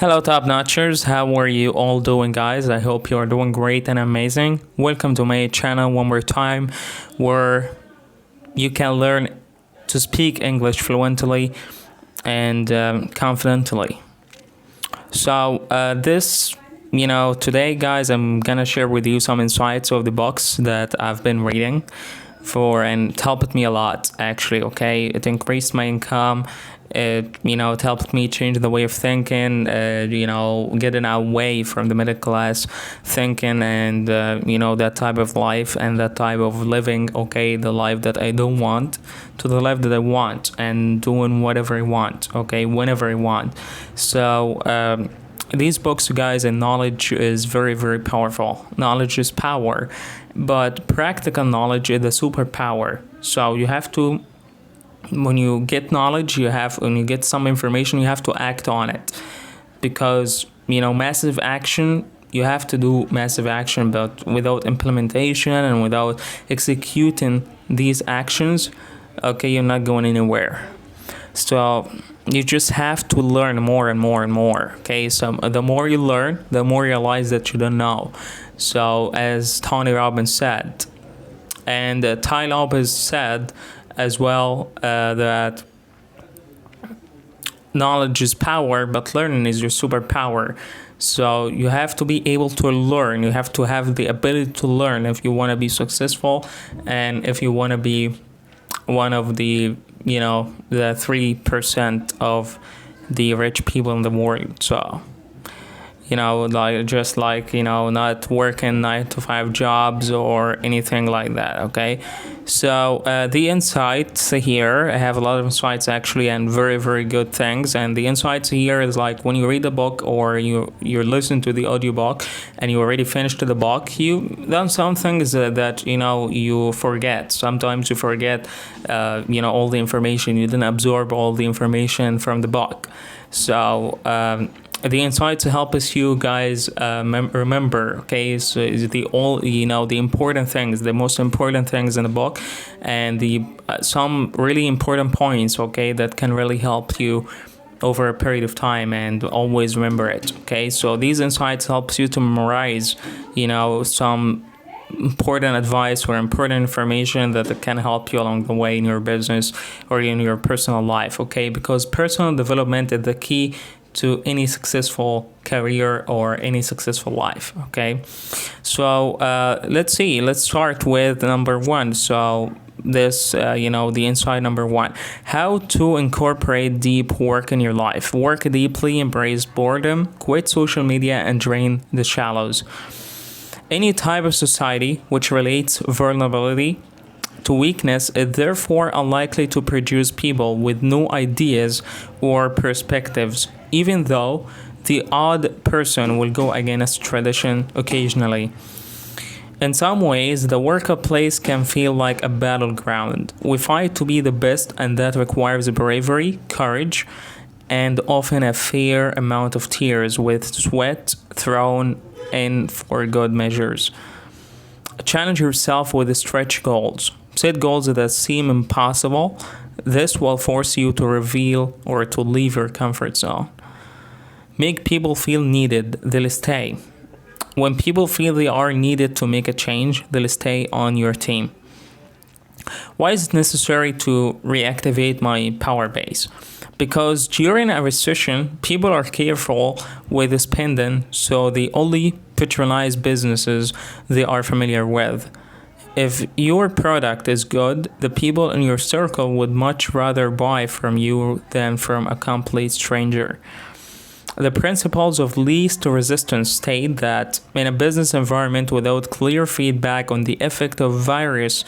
Hello, top notchers. How are you all doing, guys? I hope you are doing great and amazing. Welcome to my channel one more time, where you can learn to speak English fluently and confidently. Today, guys, I'm gonna share with you some insights of the books that I've been reading and it helped me a lot, actually. Okay, it increased my income. It helped me change the way of thinking, getting away from the middle class thinking and, that type of life and that type of living, okay, the life that I don't want to the life that I want and doing whatever I want, okay, whenever I want. These books, guys, and knowledge is very, very powerful. Knowledge is power, but practical knowledge is a superpower. So you have to, when you get knowledge, when you get some information, you have to act on it, because massive action. You have to do massive action, but without implementation and without executing these actions, okay, you're not going anywhere. So you just have to learn more and more and more. Okay, so the more you learn, the more you realize that you don't know. So as Tony Robbins said, and Ty Lopez said as well, that knowledge is power, but learning is your superpower. So you have to be able to learn. You have to have the ability to learn if you want to be successful, and if you want to be one of the 3% of the rich people in the world. So not working 9 to 5 jobs or anything like that. Okay, so the insights here, I have a lot of insights actually, and very, very good things. And the insights here is like when you read the book or you're listening to the audiobook and you already finished the book, you done some things that you forget. Sometimes you forget all the information. You didn't absorb all the information from the book. So the insights help us, you guys, remember. Okay, so is the important things, the most important things in the book, and the some really important points, okay, that can really help you over a period of time, and always remember it. Okay, so these insights helps you to memorize some important advice or important information that can help you along the way in your business or in your personal life. Okay, because personal development is the key to any successful career or any successful life. Okay, so let's start with number one. So this the insight number one: how to incorporate deep work in your life. Work deeply, embrace boredom, quit social media, and drain the shallows. Any type of society which relates vulnerability to weakness is therefore unlikely to produce people with new ideas or perspectives, even though the odd person will go against tradition occasionally. In some ways, the workplace can feel like a battleground. We fight to be the best, and that requires bravery, courage, and often a fair amount of tears, with sweat thrown in for good measures. Challenge yourself with stretch goals. Set goals that seem impossible. This will force you to reveal or to leave your comfort zone. Make people feel needed, they'll stay. When people feel they are needed to make a change, they'll stay on your team. Why is it necessary to reactivate my power base? Because during a recession, people are careful with spending, so they only patronize businesses they are familiar with. If your product is good, the people in your circle would much rather buy from you than from a complete stranger. The principles of least resistance state that in a business environment without clear feedback on the effect of various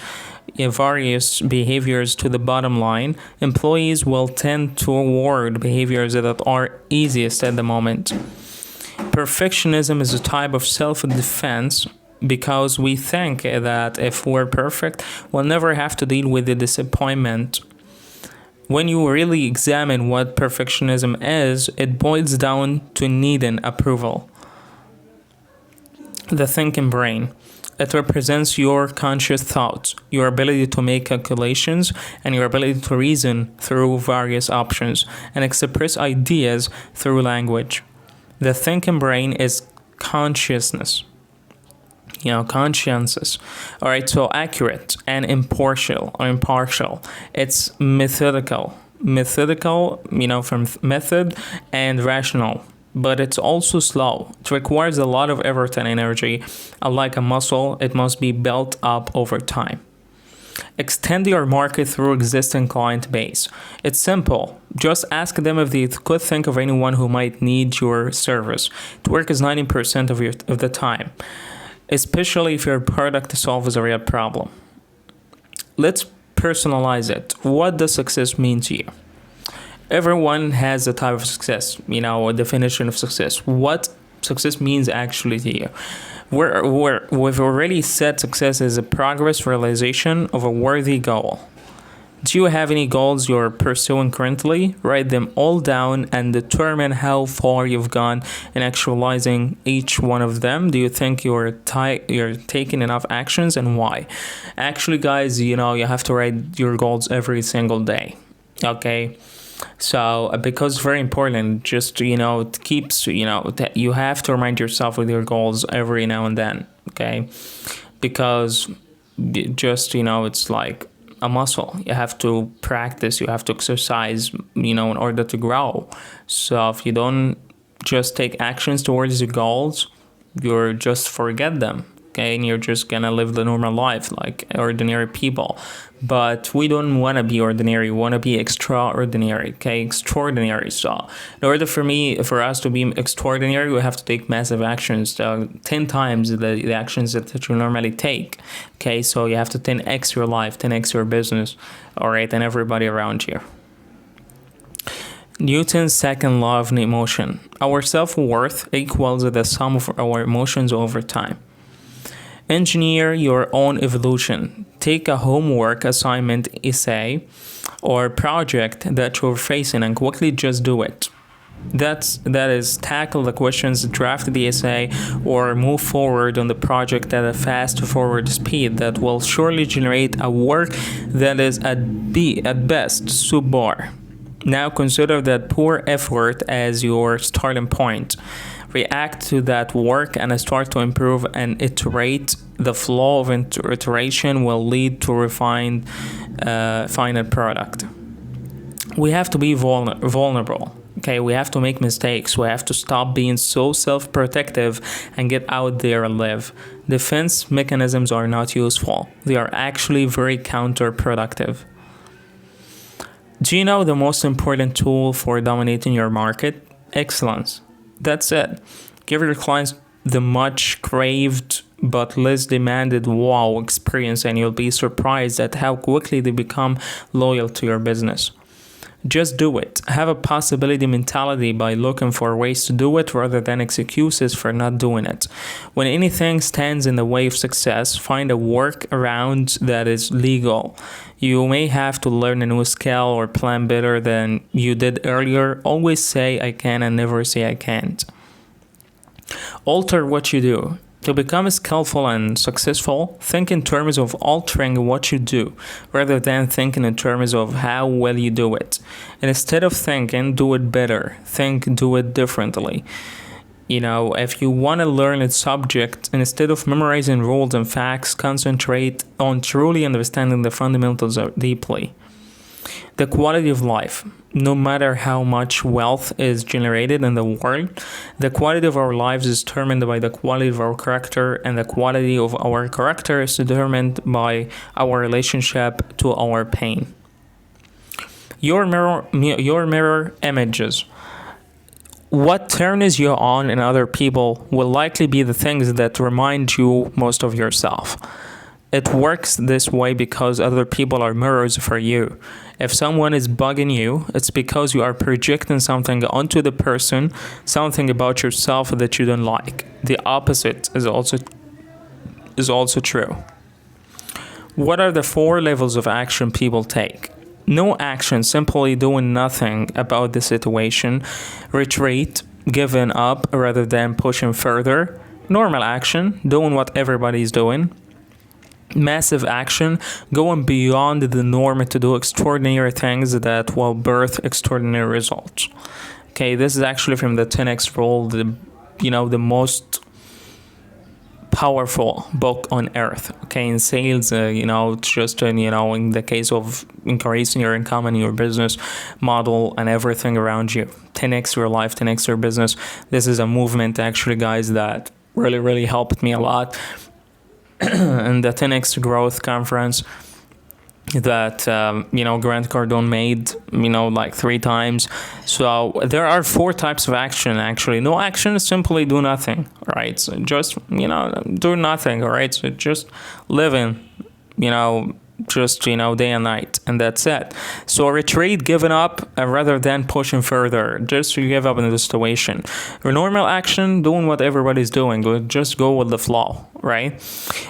behaviors to the bottom line, employees will tend toward behaviors that are easiest at the moment. Perfectionism is a type of self-defense, because we think that if we're perfect, we'll never have to deal with the disappointment. When you really examine what perfectionism is, it boils down to needing approval. The thinking brain. It represents your conscious thoughts, your ability to make calculations, and your ability to reason through various options and express ideas through language. The thinking brain is consciousness, consciences. All right, so accurate and impartial. It's methodical, from method, and rational. But it's also slow. It requires a lot of effort and energy. Unlike a muscle, it must be built up over time. Extend your market through existing client base. It's simple. Just ask them if they could think of anyone who might need your service. It works 90% of the time, especially if your product solves a real problem. Let's personalize it. What does success mean to you? Everyone has a type of success, a definition of success. What success means actually to you? We've already said success is a progress realization of a worthy goal. Do you have any goals you're pursuing currently? Write them all down and determine how far you've gone in actualizing each one of them. Do you think you're taking enough actions, and why? Actually, guys, you have to write your goals every single day. Okay. So because it's very important, just it keeps you have to remind yourself with your goals every now and then. Okay, because just it's like a muscle. You have to practice, you have to exercise, in order to grow. So if you don't just take actions towards your goals, you're just forget them. Okay, and you're just gonna live the normal life like ordinary people. But we don't want to be ordinary. We want to be extraordinary. Okay, extraordinary. So in order for us to be extraordinary, we have to take massive actions, 10 times the actions that you normally take. Okay, so you have to 10x your life, 10x your business, all right, and everybody around you. Newton's second law of emotion. Our self-worth equals the sum of our emotions over time. Engineer your own evolution. Take a homework assignment, essay, or project that you're facing and quickly just do it. That is, tackle the questions, draft the essay, or move forward on the project at a fast forward speed that will surely generate a work that is at best subpar. Now consider that poor effort as your starting point. React to that work and start to improve and iterate. The flow of iteration will lead to refined final product. We have to be vulnerable. Okay, we have to make mistakes. We have to stop being so self-protective and get out there and live. Defense mechanisms are not useful. They are actually very counterproductive. Do you know the most important tool for dominating your market? Excellence. That's it. Give your clients the much craved but less demanded wow experience, and you'll be surprised at how quickly they become loyal to your business. Just do it. Have a possibility mentality by looking for ways to do it rather than excuses for not doing it. When anything stands in the way of success, find a workaround that is legal. You may have to learn a new skill or plan better than you did earlier. Always say I can and never say I can't. Alter what you do. To become skillful and successful, think in terms of altering what you do, rather than thinking in terms of how well you do it. And instead of thinking, do it better. Do it differently. If you want to learn a subject, instead of memorizing rules and facts, concentrate on truly understanding the fundamentals deeply. The quality of life. No matter how much wealth is generated in the world, the quality of our lives is determined by the quality of our character, and the quality of our character is determined by our relationship to our pain. Your mirror images. What turns you on in other people will likely be the things that remind you most of yourself. It works this way because other people are mirrors for you. If someone is bugging you, it's because you are projecting something onto the person, something about yourself that you don't like. The opposite is also true. What are the 4 levels of action people take? No action, simply doing nothing about the situation. Retreat, giving up rather than pushing further. Normal action, doing what everybody's doing. Massive action, going beyond the norm to do extraordinary things that will birth extraordinary results. Okay, this is actually from the 10x rule, the most powerful book on earth. Okay, in sales, just in the case of increasing your income and your business model and everything around you, 10x your life, 10x your business. This is a movement, actually, guys, that really, really helped me a lot. And the 10x growth conference that Grant Cardone made like 3 times. So there are 4 types of action. Actually, no action is simply do nothing, right? So just do nothing, all right? So just living, just day and night, and that's it. So retreat, giving up, rather than pushing further, just to give up in the situation. Your normal action, doing what everybody's doing, just go with the flow, right?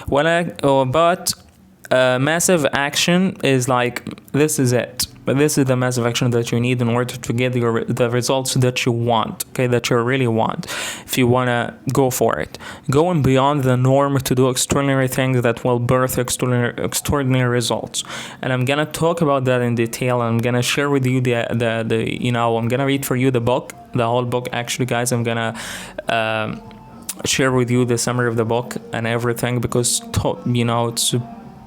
But massive action is like, this is it. But this is the massive action that you need in order to get the results that you want, okay, that you really want. If you want to go for it, going beyond the norm to do extraordinary things that will birth extraordinary results. And I'm gonna talk about that in detail. I'm gonna share with you I'm gonna read for you the book, the whole book. Actually, guys, I'm gonna share with you the summary of the book and everything, because it's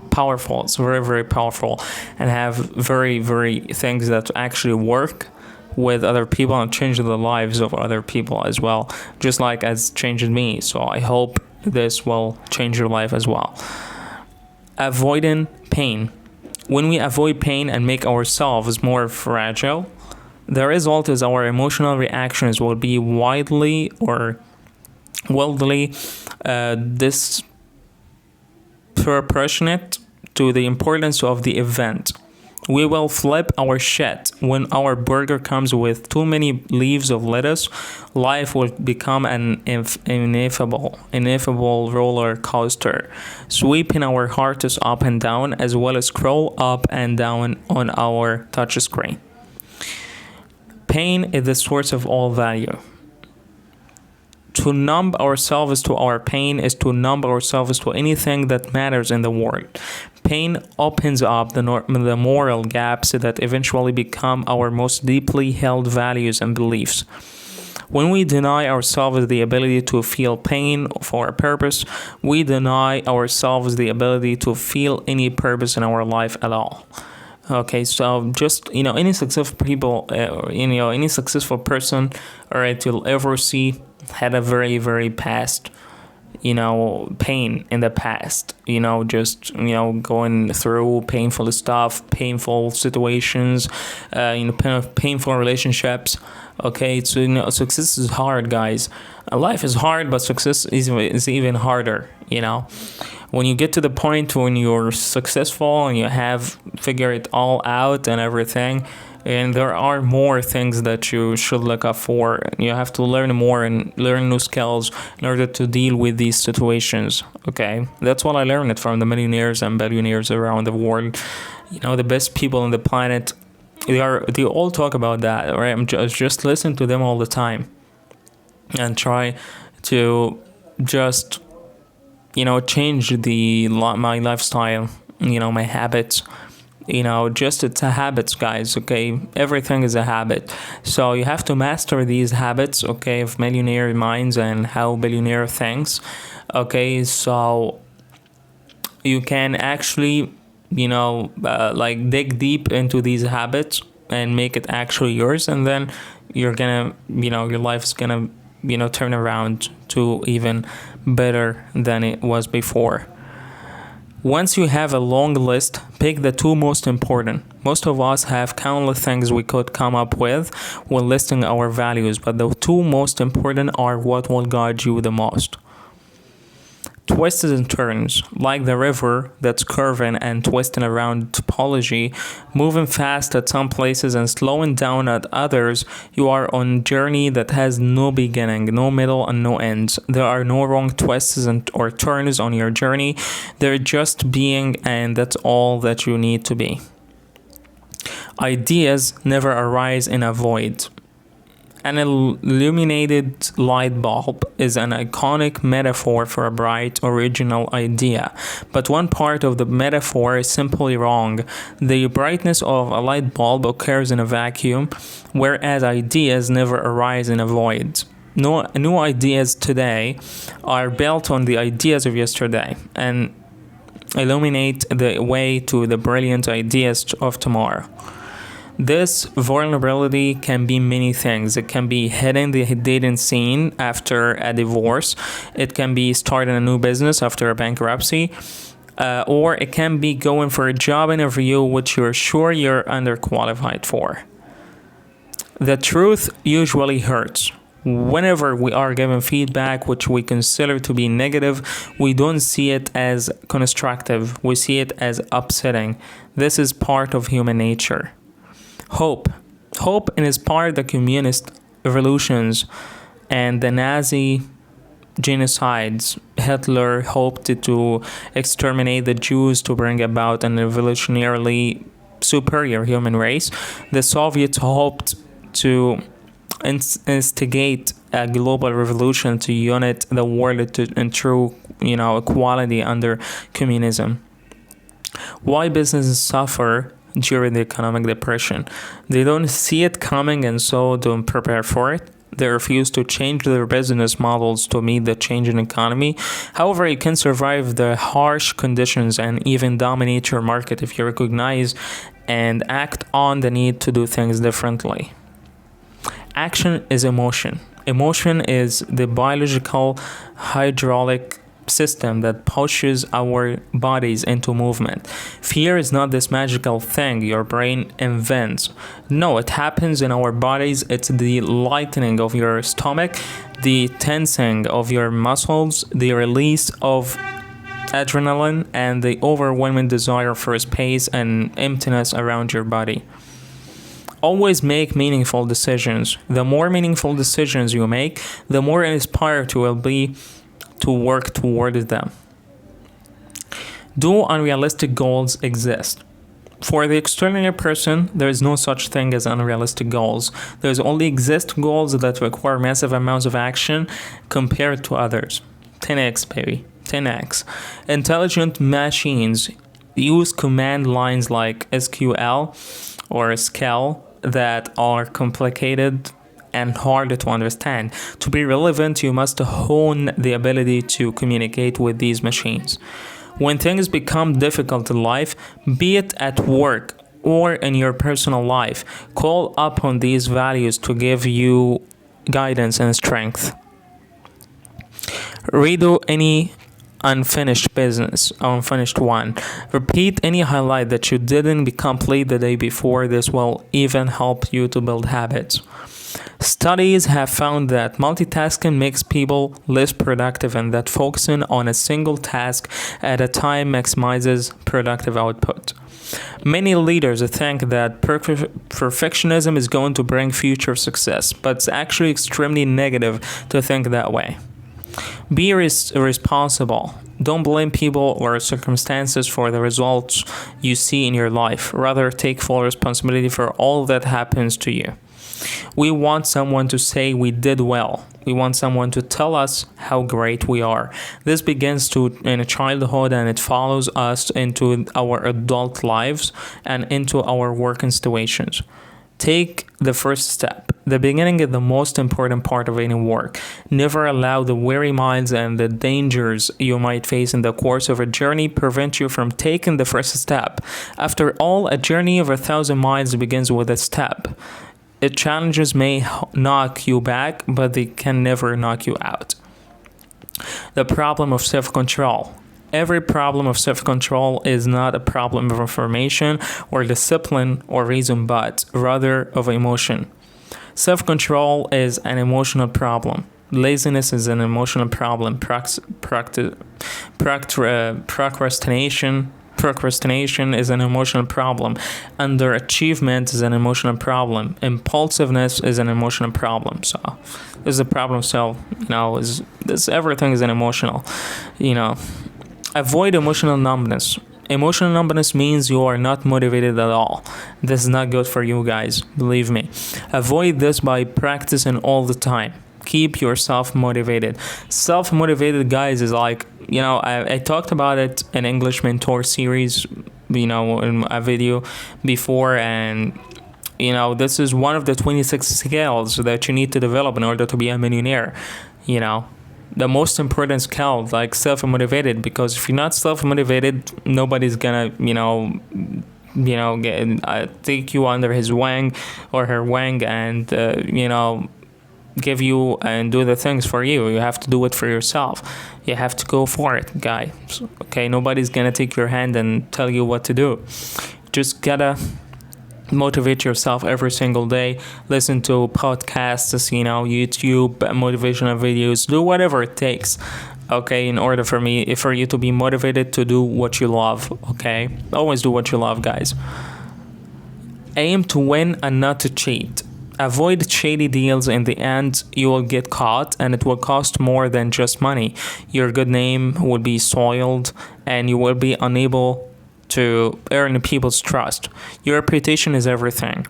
powerful. It's very, very powerful, and have very, very things that actually work with other people and change the lives of other people as well, just like as changed me. So I hope this will change your life as well. Avoiding pain. When we avoid pain and make ourselves more fragile, the result is our emotional reactions will be wildly disproportionate to the importance of the event. We will flip our shit when our burger comes with too many leaves of lettuce. Life will become an ineffable roller coaster, sweeping our hearts up and down, as well as scroll up and down on our touch screen. Pain is the source of all value. To numb ourselves to our pain is to numb ourselves to anything that matters in the world. Pain opens up the moral gaps that eventually become our most deeply held values and beliefs. When we deny ourselves the ability to feel pain for a purpose, we deny ourselves the ability to feel any purpose in our life at all. Okay, so just any successful people, any successful person, all right, you'll ever see had a very, very past pain in the past, just going through painful stuff, painful situations, painful relationships. Okay, so success is hard, guys. Life is hard, but success is even harder. When you get to the point when you're successful and you have figured it all out and everything, and there are more things that you should look up for. You have to learn more and learn new skills in order to deal with these situations. Okay, that's what I learned from the millionaires and billionaires around the world. The best people on the planet. They all talk about that, right? I'm just listen to them all the time, and try to just change my lifestyle, my habits. Just it's a habits, guys. Okay, everything is a habit, so you have to master these habits, okay, of millionaire minds and how billionaire thinks. Okay, so you can actually dig deep into these habits and make it actually yours, and then you're gonna your life is gonna turn around to even better than it was before. Once you have a long list, pick the 2 most important. Most of us have countless things we could come up with when listing our values, but the 2 most important are what will guide you the most. Twists and turns, like the river that's curving and twisting around topology, moving fast at some places and slowing down at others. You are on a journey that has no beginning, no middle, and no ends. There are no wrong twists or turns on your journey. They're just being, and that's all that you need to be. Ideas never arise in a void. An illuminated light bulb is an iconic metaphor for a bright, original idea, but one part of the metaphor is simply wrong. The brightness of a light bulb occurs in a vacuum, whereas ideas never arise in a void. No, new ideas today are built on the ideas of yesterday and illuminate the way to the brilliant ideas of tomorrow. This vulnerability can be many things. It can be hitting the dating scene after a divorce. It can be starting a new business after a bankruptcy. Or it can be going for a job interview which you're sure you're underqualified for. The truth usually hurts. Whenever we are given feedback which we consider to be negative, we don't see it as constructive. We see it as upsetting. This is part of human nature. Hope inspired the communist revolutions and the Nazi genocides. Hitler hoped to exterminate the Jews to bring about an evolutionarily superior human race. The Soviets hoped to instigate a global revolution to unite the world in true, equality under communism. Why businesses suffer during the economic depression? They don't see it coming and so don't prepare for it. They refuse to change their business models to meet the changing economy. However, you can survive the harsh conditions and even dominate your market if you recognize and act on the need to do things differently. Action is emotion. Emotion is the biological hydraulic system that pushes our bodies into movement. Fear is not this magical thing your brain invents. No, it happens in our bodies. It's the lightening of your stomach, the tensing of your muscles, the release of adrenaline, and the overwhelming desire for space and emptiness around your body. Always make meaningful decisions. The more meaningful decisions you make, the more inspired you will be to work towards them. Do unrealistic goals exist? For the extraordinary person, there is no such thing as unrealistic goals. There only exist goals that require massive amounts of action compared to others. 10x, baby. 10x. Intelligent machines use command lines like SQL or SQL that are complicated and hard to understand. To be relevant, you must hone the ability to communicate with these machines. When things become difficult in life, be it at work or in your personal life, call upon these values to give you guidance and strength. Redo any unfinished business or unfinished one. Repeat any highlight that you didn't complete the day before. This will even help you to build habits. Studies have found that multitasking makes people less productive and that focusing on a single task at a time maximizes productive output. Many leaders think that perfectionism is going to bring future success, but it's actually extremely negative to think that way. Be responsible. Don't blame people or circumstances for the results you see in your life. Rather, take full responsibility for all that happens to you. We want someone to say we did well. We want someone to tell us how great we are. This begins in childhood and it follows us into our adult lives and into our working situations. Take the first step. The beginning is the most important part of any work. Never allow the weary minds and the dangers you might face in the course of a journey prevent you from taking the first step. After all, a journey of 1,000 miles begins with a step. Challenges may knock you back, but they can never knock you out. The problem of self-control. Every problem of self-control is not a problem of information or discipline or reason, but rather of emotion. Self-control is an emotional problem. Laziness is an emotional problem. Procrastination is an emotional problem. Underachievement is an emotional problem. Impulsiveness is an emotional problem. So this is a problem. So everything is an emotional. Avoid emotional numbness. Emotional numbness means you are not motivated at all. This is not good for you guys, believe me. Avoid this by practicing all the time. Keep yourself motivated. Self motivated, guys, is like, I talked about it in English Mentor series, in a video before, and this is one of the 26 skills that you need to develop in order to be a millionaire. The most important skill, like self-motivated, because if you're not self-motivated, nobody's gonna, take you under his wing or her wing and, give you and do the things for you. You have to do it for yourself. You have to go for it, guys. Okay, nobody's gonna take your hand and tell you what to do. Just gotta motivate yourself every single day. Listen to podcasts, YouTube, motivational videos. Do whatever it takes, okay, in order for you to be motivated to do what you love. Okay, always do what you love, guys. Aim to win and not to cheat. Avoid shady deals. In the end, you will get caught, and it will cost more than just money. Your good name will be soiled, and you will be unable to earn people's trust. Your reputation is everything.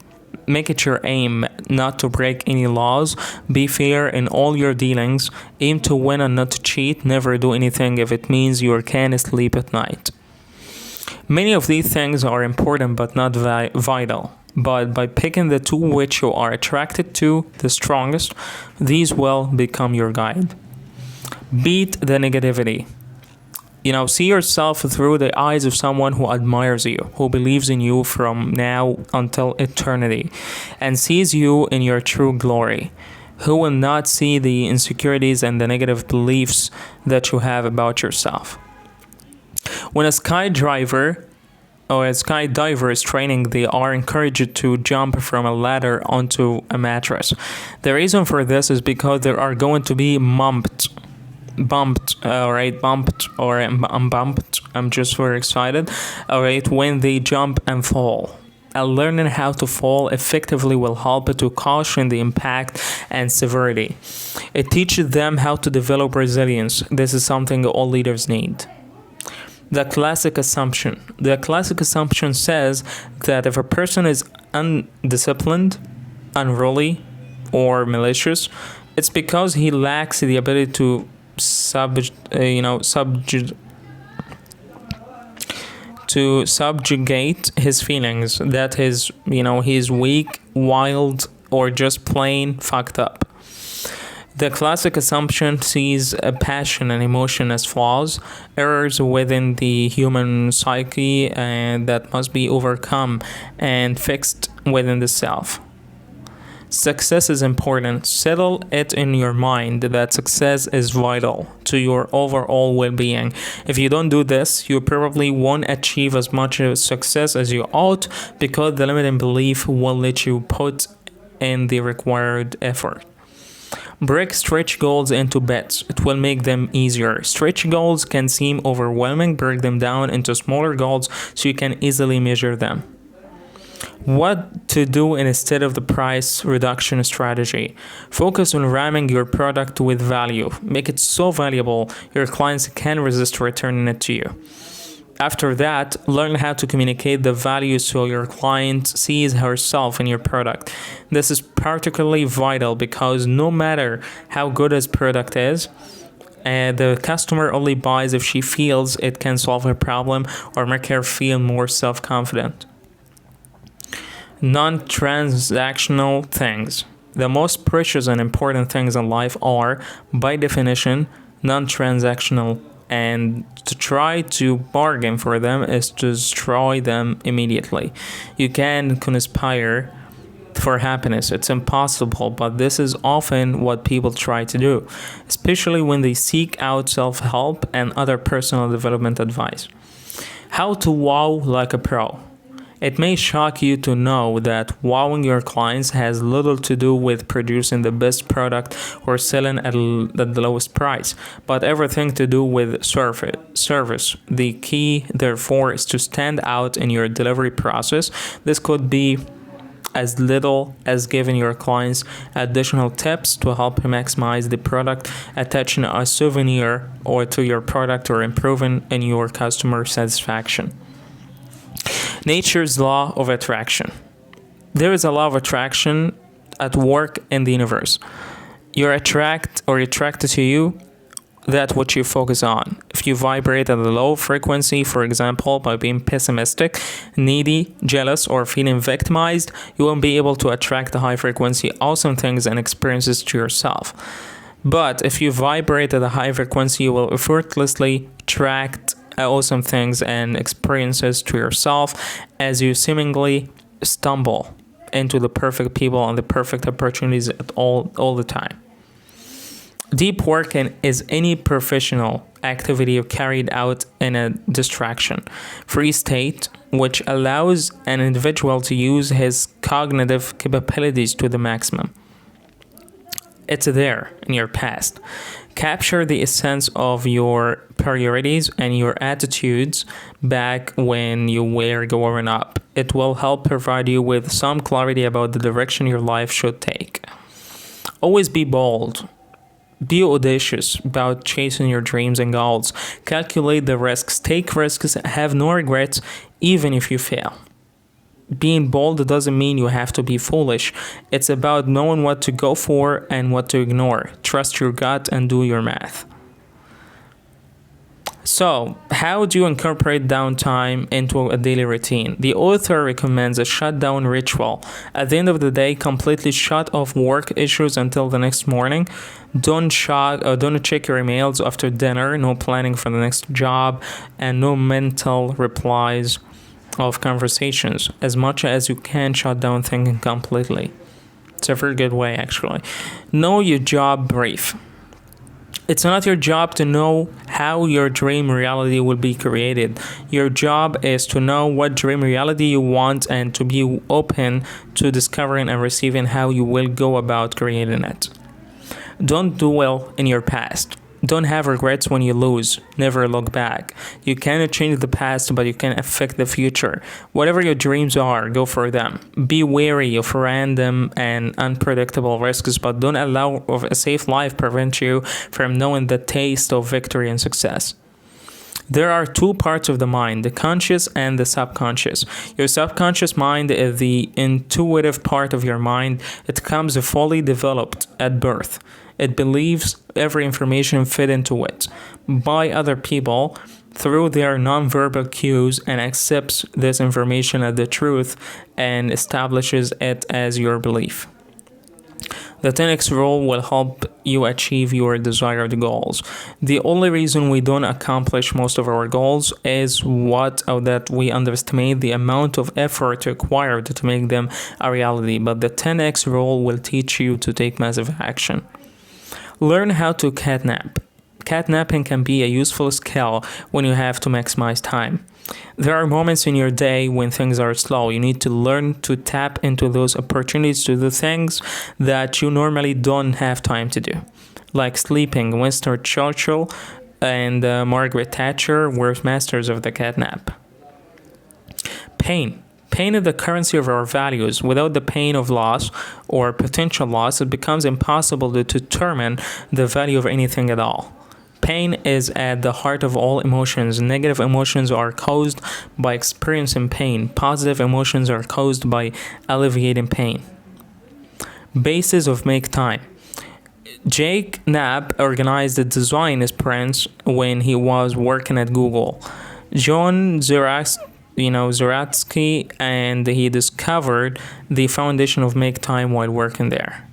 Make it your aim not to break any laws. Be fair in all your dealings. Aim to win and not to cheat. Never do anything if it means you can't sleep at night. Many of these things are important but not vital. But by picking the two which you are attracted to the strongest, these will become your guide. Beat the negativity. See yourself through the eyes of someone who admires you, who believes in you from now until eternity, and sees you in your true glory, who will not see the insecurities and the negative beliefs that you have about yourself. When a skydiver is training, they are encouraged to jump from a ladder onto a mattress. The reason for this is because they are going to be bumped. I'm just very excited. Alright, when they jump and fall. Learning how to fall effectively will help to caution the impact and severity. It teaches them how to develop resilience. This is something all leaders need. The classic assumption. The classic assumption says that if a person is undisciplined, unruly, or malicious, it's because he lacks the ability to subjugate his feelings. That is, he's weak, wild, or just plain fucked up. The classic assumption sees a passion and emotion as flaws, errors within the human psyche, and that must be overcome and fixed within the self. Success is important. Settle it in your mind that success is vital to your overall well-being. If you don't do this, you probably won't achieve as much success as you ought, because the limiting belief won't let you put in the required effort. Break stretch goals into bits. It will make them easier. Stretch goals can seem overwhelming. Break them down into smaller goals so you can easily measure them. What to do instead of the price reduction strategy? Focus on ramming your product with value. Make it so valuable your clients can't resist returning it to you. After that, learn how to communicate the value so your client sees herself in your product. This is particularly vital because no matter how good his product is, the customer only buys if she feels it can solve her problem or make her feel more self-confident. Non-transactional things. The most precious and important things in life are, by definition, non-transactional, and to try to bargain for them is to destroy them immediately. You can conspire for happiness. It's impossible, but this is often what people try to do, especially when they seek out self-help and other personal development advice. How to wow like a pro. It may shock you to know that wowing your clients has little to do with producing the best product or selling at the lowest price, but everything to do with service. The key, therefore, is to stand out in your delivery process. This could be as little as giving your clients additional tips to help maximize the product, attaching a souvenir or to your product, or improving in your customer satisfaction. Nature's law of attraction. There is a law of attraction at work in the universe. You're attracted to you that what you focus on. If you vibrate at a low frequency, for example, by being pessimistic, needy, jealous, or feeling victimized, you won't be able to attract the high frequency awesome things and experiences to yourself. But if you vibrate at a high frequency, you will effortlessly attract awesome things and experiences to yourself as you seemingly stumble into the perfect people and the perfect opportunities at all the time. Deep work is any professional activity carried out in a distraction-free state, which allows an individual to use his cognitive capabilities to the maximum. It's there in your past. Capture the essence of your priorities and your attitudes back when you were growing up. It will help provide you with some clarity about the direction your life should take. Always be bold. Be audacious about chasing your dreams and goals. Calculate the risks. Take risks. Have no regrets, even if you fail. Being bold doesn't mean you have to be foolish. It's about knowing what to go for and what to ignore. Trust your gut and do your math. So, how do you incorporate downtime into a daily routine? The author recommends a shutdown ritual. At the end of the day, completely shut off work issues until the next morning. Don't check your emails after dinner. No planning for the next job, and no mental replies of conversations. As much as you can, shut down thinking completely. It's a very good way, actually. Know your job brief. It's not your job to know how your dream reality will be created. Your job is to know what dream reality you want and to be open to discovering and receiving how you will go about creating it. Don't dwell in your past. Don't have regrets when you lose. Never look back. You cannot change the past, but you can affect the future. Whatever your dreams are, go for them. Be wary of random and unpredictable risks, but don't allow a safe life prevent you from knowing the taste of victory and success. There are two parts of the mind, the conscious and the subconscious. Your subconscious mind is the intuitive part of your mind. It comes fully developed at birth. It believes every information fit into it by other people through their nonverbal cues and accepts this information as the truth and establishes it as your belief. The 10x rule will help you achieve your desired goals. The only reason we don't accomplish most of our goals is that we underestimate the amount of effort required to make them a reality. But the 10x rule will teach you to take massive action. Learn how to catnap. Catnapping can be a useful skill when you have to maximize time. There are moments in your day when things are slow. You need to learn to tap into those opportunities to do things that you normally don't have time to do. Like sleeping, Winston Churchill and Margaret Thatcher were masters of the catnap. Pain. Pain is the currency of our values. Without the pain of loss or potential loss, it becomes impossible to determine the value of anything at all. Pain is at the heart of all emotions. Negative emotions are caused by experiencing pain. Positive emotions are caused by alleviating pain. Basis of make time. Jake Knapp organized the design sprints when he was working at Google. John Zeratsky, and he discovered the foundation of make time while working there.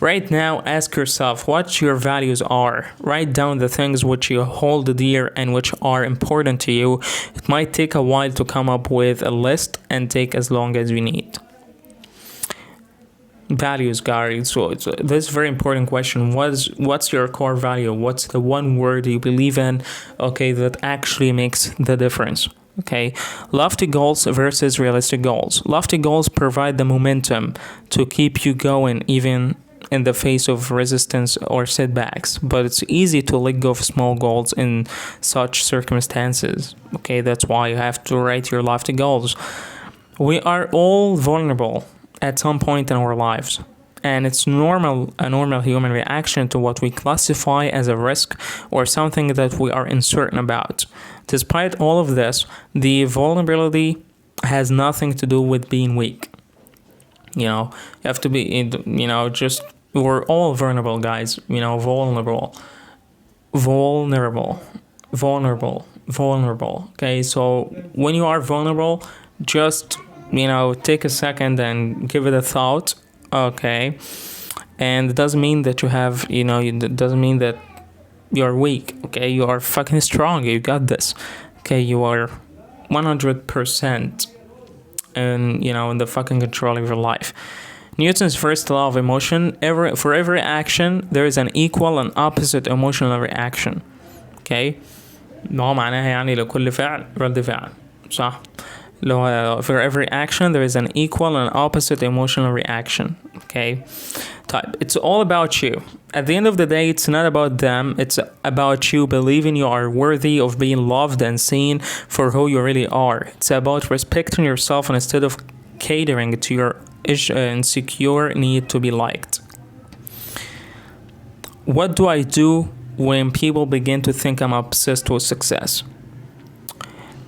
Right now, ask yourself what your values are. Write down the things which you hold dear and which are important to you. It might take a while to come up with a list and take as long as you need. Values, guys. So this is a very important question. What's your core value? What's the one word you believe in, that actually makes the difference? Lofty goals versus realistic goals. Lofty goals provide the momentum to keep you going even in the face of resistance or setbacks, but it's easy to let go of small goals in such circumstances. That's why you have to write your lofty goals. We are all vulnerable at some point in our lives, and it's a normal human reaction to what we classify as a risk or something that we are uncertain about. Despite all of this, the vulnerability has nothing to do with being weak. You have to be, just, we're all vulnerable, guys. Vulnerable, vulnerable. Okay, so when you are vulnerable, just, take a second and give it a thought. Okay, and it doesn't mean that you have, it doesn't mean that you're weak. Okay, you are fucking strong. You got this. Okay, you are 100% in the fucking control of your life. Newton's first law of emotion: for every action there is an equal and opposite emotional reaction. Okay, ما هو معناها يعني لكل فعل رد فعل، صح؟ لو for every action there is an equal and opposite emotional reaction. Okay, type. It's all about you. At the end of the day, it's not about them. It's about you believing you are worthy of being loved and seen for who you really are. It's about respecting yourself instead of catering to your insecure need to be liked. What do I do when people begin to think I'm obsessed with success?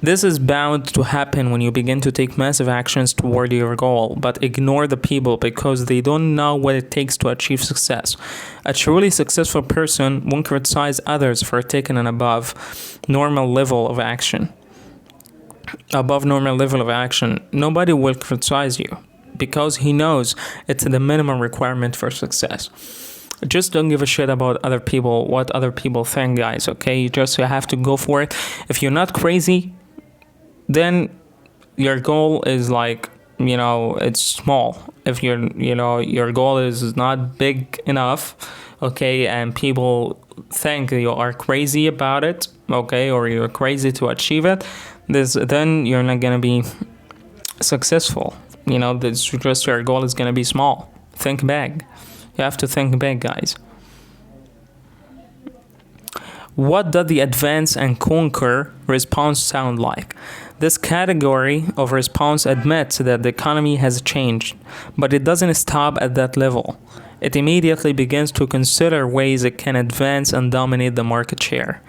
This is bound to happen when you begin to take massive actions toward your goal, but ignore the people because they don't know what it takes to achieve success. A truly successful person won't criticize others for taking an above normal level of action. Nobody will criticize you because he knows it's the minimum requirement for success. Just don't give a shit about other people, what other people think, guys. Okay, you have to go for it. If you're not crazy, then your goal is it's small. If your goal is not big enough, okay, and people think you are crazy about it, okay, or you're crazy to achieve it, then you're not gonna be successful. Your goal is gonna be small. Think big. You have to think big, guys. What does the advance and conquer response sound like? This category of response admits that the economy has changed, but it doesn't stop at that level. It immediately begins to consider ways it can advance and dominate the market share.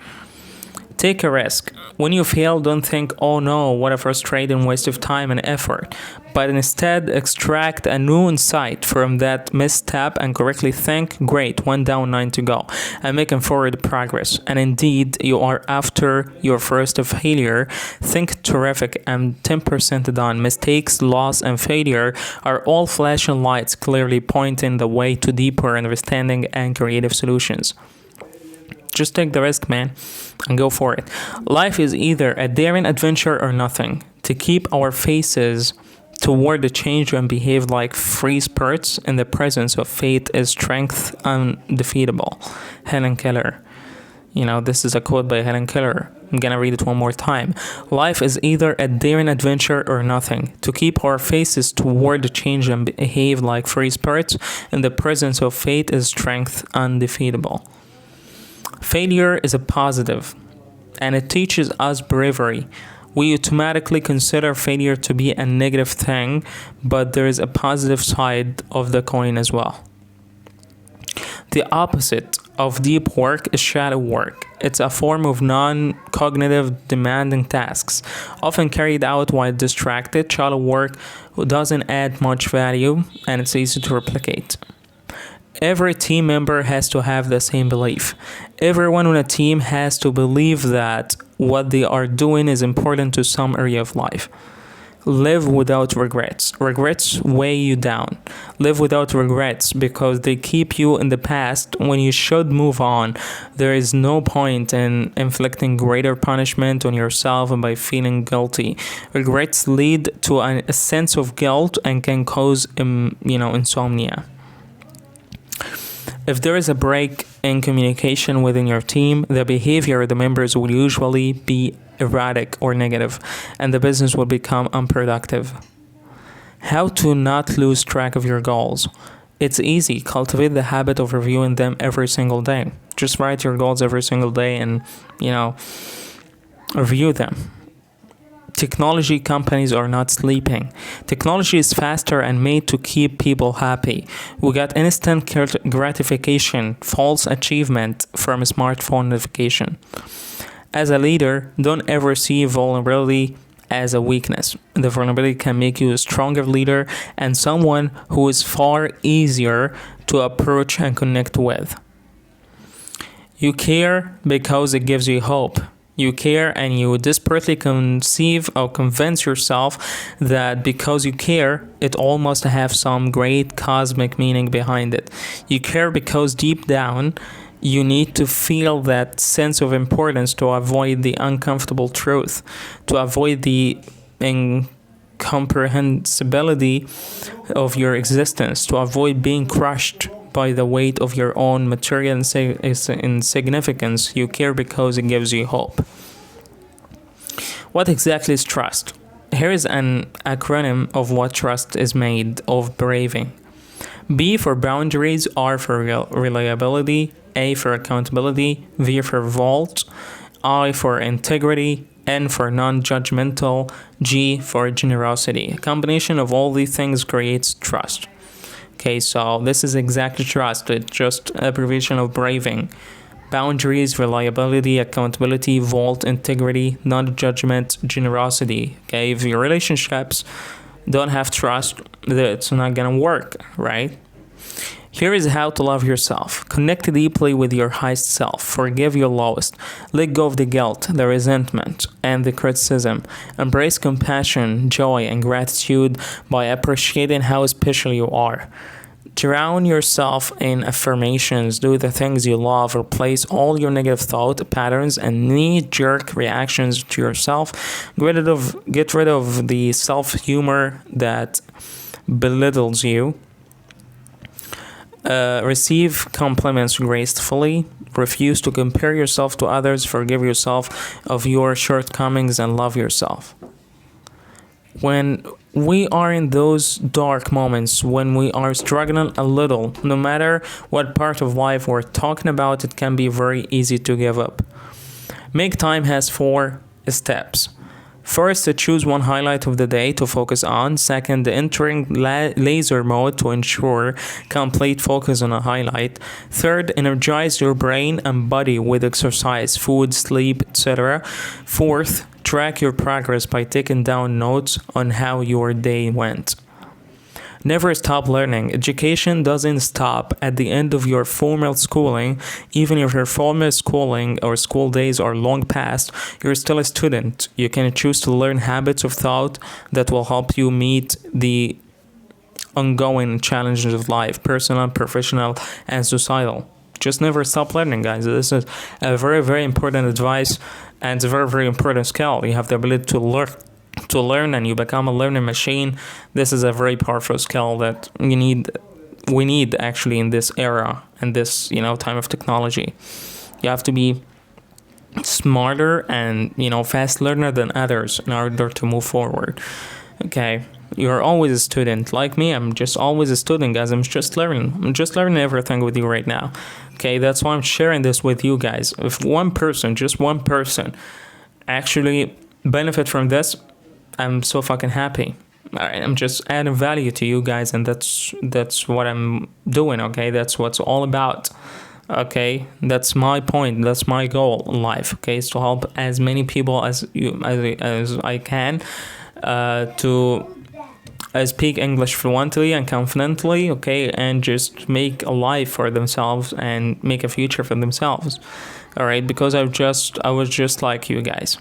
Take a risk. When you fail, don't think, oh no, what a frustrating waste of time and effort, but instead extract a new insight from that misstep and correctly think, great, 1 down, 9 to go, and making forward progress. And indeed, you are after your first failure. Think terrific and 10% done. Mistakes, loss, and failure are all flashing lights clearly pointing the way to deeper understanding and creative solutions. Just take the risk, man, and go for it. Life is either a daring adventure or nothing. To keep our faces toward the change and behave like free spirits in the presence of fate is strength undefeatable. Helen Keller. This is a quote by Helen Keller. I'm gonna read it one more time. Life is either a daring adventure or nothing. To keep our faces toward the change and behave like free spirits in the presence of fate is strength undefeatable. Failure is a positive, and it teaches us bravery. We automatically consider failure to be a negative thing, but there is a positive side of the coin as well. The opposite of deep work is shadow work. It's a form of non-cognitive demanding tasks, often carried out while distracted. Shallow work doesn't add much value, and it's easy to replicate. Every team member has to have the same belief. Everyone on a team has to believe that what they are doing is important to some area of life. Live without regrets. Regrets weigh you down. Live without regrets because they keep you in the past when you should move on. There is no point in inflicting greater punishment on yourself by feeling guilty. Regrets lead to a sense of guilt and can cause insomnia. If there is a break in communication within your team, the behavior of the members will usually be erratic or negative, and the business will become unproductive. How to not lose track of your goals? It's easy. Cultivate the habit of reviewing them every single day. Just write your goals every single day and, review them. Technology companies are not sleeping. Technology is faster and made to keep people happy. We got instant gratification, false achievement from a smartphone notification. As a leader, don't ever see vulnerability as a weakness. The vulnerability can make you a stronger leader and someone who is far easier to approach and connect with. You care because it gives you hope. You care and you desperately conceive or convince yourself that because you care, it all must have some great cosmic meaning behind it. You care because deep down, you need to feel that sense of importance to avoid the uncomfortable truth, to avoid the incomprehensibility of your existence, to avoid being crushed by the weight of your own material insignificance. You care because it gives you hope. What exactly is trust? Here is an acronym of what trust is made of: braving. B for boundaries, R for reliability, A for accountability, V for vault, I for integrity, N for non-judgmental, G for generosity. A combination of all these things creates trust. Okay, so this is exactly trust. It's just abbreviation of braving. Boundaries, reliability, accountability, vault, integrity, non-judgment, generosity. Okay, if your relationships don't have trust, it's not gonna work, right? Here is how to love yourself. Connect deeply with your highest self. Forgive your lowest. Let go of the guilt, the resentment, and the criticism. Embrace compassion, joy, and gratitude by appreciating how special you are. Drown yourself in affirmations. Do the things you love. Replace all your negative thought patterns and knee-jerk reactions to yourself. Get rid of the self-humor that belittles you. Receive compliments gracefully. Refuse to compare yourself to others. Forgive yourself of your shortcomings and love yourself. When we are in those dark moments, when we are struggling a little, no matter what part of life we're talking about, it can be very easy to give up. Make Time has 4 steps. First, choose one highlight of the day to focus on. Second, entering laser mode to ensure complete focus on a highlight. Third, energize your brain and body with exercise, food, sleep, etc. Fourth, track your progress by taking down notes on how your day went. Never stop learning. Education doesn't stop at the end of your formal schooling. Even if your formal schooling or school days are long past, you're still a student. You can choose to learn habits of thought that will help you meet the ongoing challenges of life, personal, professional, and societal. Just never stop learning, guys. This is a very, very important advice, and it's a very, very important skill. You have the ability to learn and you become a learning machine. This is a very powerful skill that we need actually in this era and this time of technology. You have to be smarter and fast learner than others in order to move forward. Okay, you're always a student. Like me, I'm just always a student, guys. I'm just learning everything with you right now. Okay, that's why I'm sharing this with you guys. If just one person actually benefit from this, I'm so fucking happy. All right, I'm just adding value to you guys, and that's what I'm doing. Okay, that's what's all about. Okay, that's my point. That's my goal in life. Okay, is to help as many people as I can to speak English fluently and confidently. Okay, and just make a life for themselves and make a future for themselves. All right, because I was just like you guys.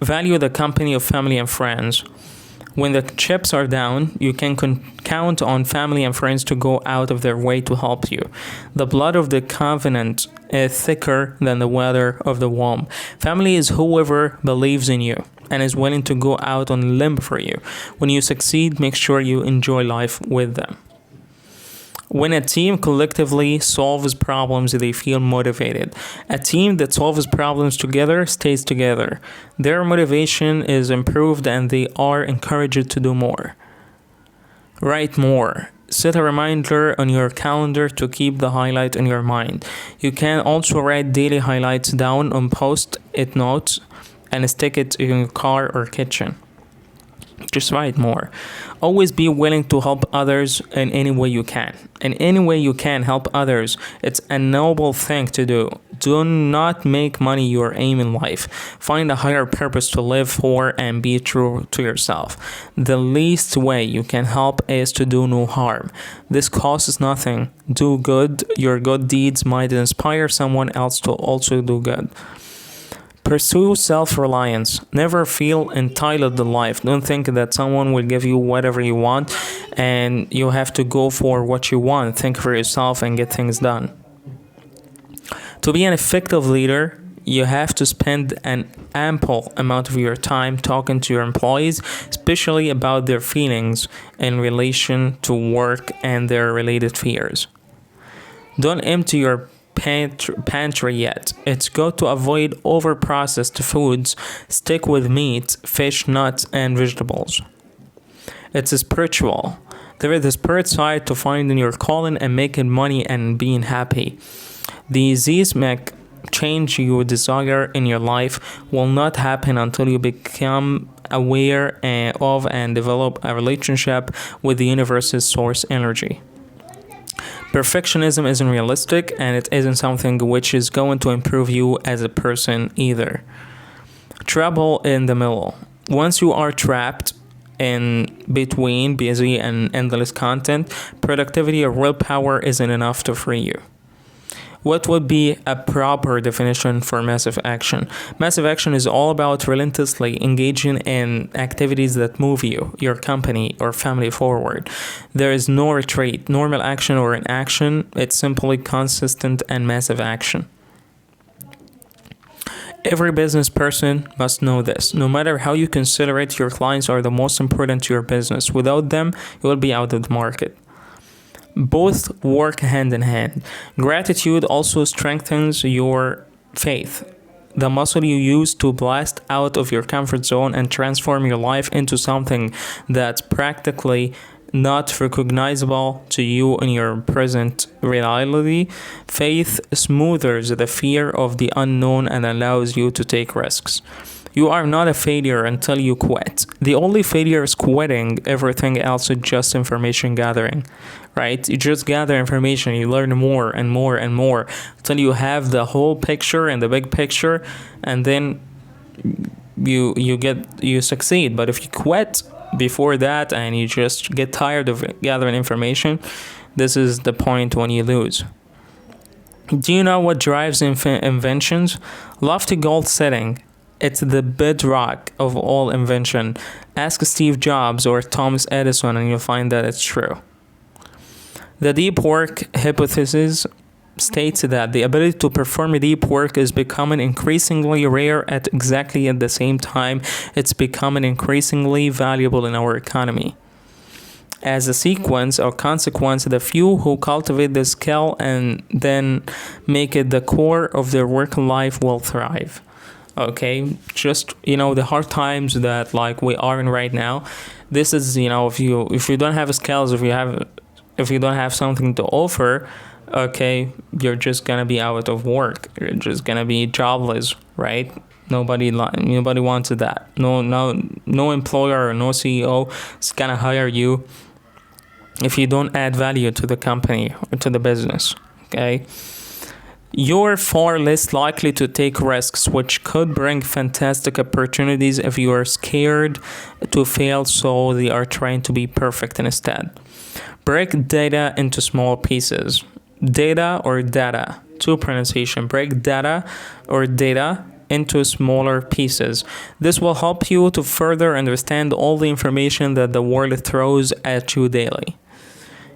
Value the company of family and friends. When the chips are down, you can count on family and friends to go out of their way to help you. The blood of the covenant is thicker than the weather of the womb. Family is whoever believes in you and is willing to go out on a limb for you. When you succeed, make sure you enjoy life with them. When a team collectively solves problems, they feel motivated. A team that solves problems together stays together. Their motivation is improved and they are encouraged to do more. Write more. Set a reminder on your calendar to keep the highlight in your mind. You can also write daily highlights down on post-it notes and stick it in your car or kitchen. Just write more. Always be willing to help others in any way you can. In any way you can help others. It's a noble thing to do. Do not make money your aim in life. Find a higher purpose to live for and be true to yourself. The least way you can help is to do no harm. This costs nothing. Do good. Your good deeds might inspire someone else to also do good. Pursue self-reliance. Never feel entitled to life. Don't think that someone will give you whatever you want and you have to go for what you want. Think for yourself and get things done. To be an effective leader, you have to spend an ample amount of your time talking to your employees, especially about their feelings in relation to work and their related fears. Don't empty your pantry yet. It's good to avoid over-processed foods. Stick with meat, fish, nuts, and vegetables. It's spiritual. There is a spirit side to finding your calling and making money and being happy. The seismic change you desire in your life will not happen until you become aware of and develop a relationship with the universe's source energy. Perfectionism isn't realistic and it isn't something which is going to improve you as a person either. Trouble in the middle. Once you are trapped in between busy and endless content, productivity or willpower isn't enough to free you. What would be a proper definition for massive action? Massive action is all about relentlessly engaging in activities that move you, your company, or family forward. There is no retreat, normal action, or inaction. It's simply consistent and massive action. Every business person must know this. No matter how you consider it, your clients are the most important to your business. Without them, you will be out of the market. Both work hand in hand. Gratitude also strengthens your faith, the muscle you use to blast out of your comfort zone and transform your life into something that's practically not recognizable to you in your present reality. Faith smooths the fear of the unknown and allows you to take risks. You are not a failure until you quit. The only failure is quitting. Everything else is just information gathering, right? You just gather information, you learn more and more and more until you have the whole picture and the big picture, and then you succeed. But if you quit before that and you just get tired of gathering information, this is the point when you lose. Do you know what drives inventions? Lofty goal setting. It's the bedrock of all invention. Ask Steve Jobs or Thomas Edison and you'll find that it's true. The deep work hypothesis states that the ability to perform deep work is becoming increasingly rare at the same time it's becoming increasingly valuable in our economy. As a sequence or consequence, the few who cultivate this skill and then make it the core of their work life will thrive. Okay, just the hard times that like we are in right now, this is if you don't have skills, if you don't have something to offer, okay, you're just gonna be out of work, you're just gonna be jobless, right? Nobody wants that. No employer or no CEO is gonna hire you if you don't add value to the company or to the business. Okay, you're far less likely to take risks, which could bring fantastic opportunities if you are scared to fail, so they are trying to be perfect instead. Break data into small pieces. Data or data, two pronunciation. Break data or data into smaller pieces. This will help you to further understand all the information that the world throws at you daily.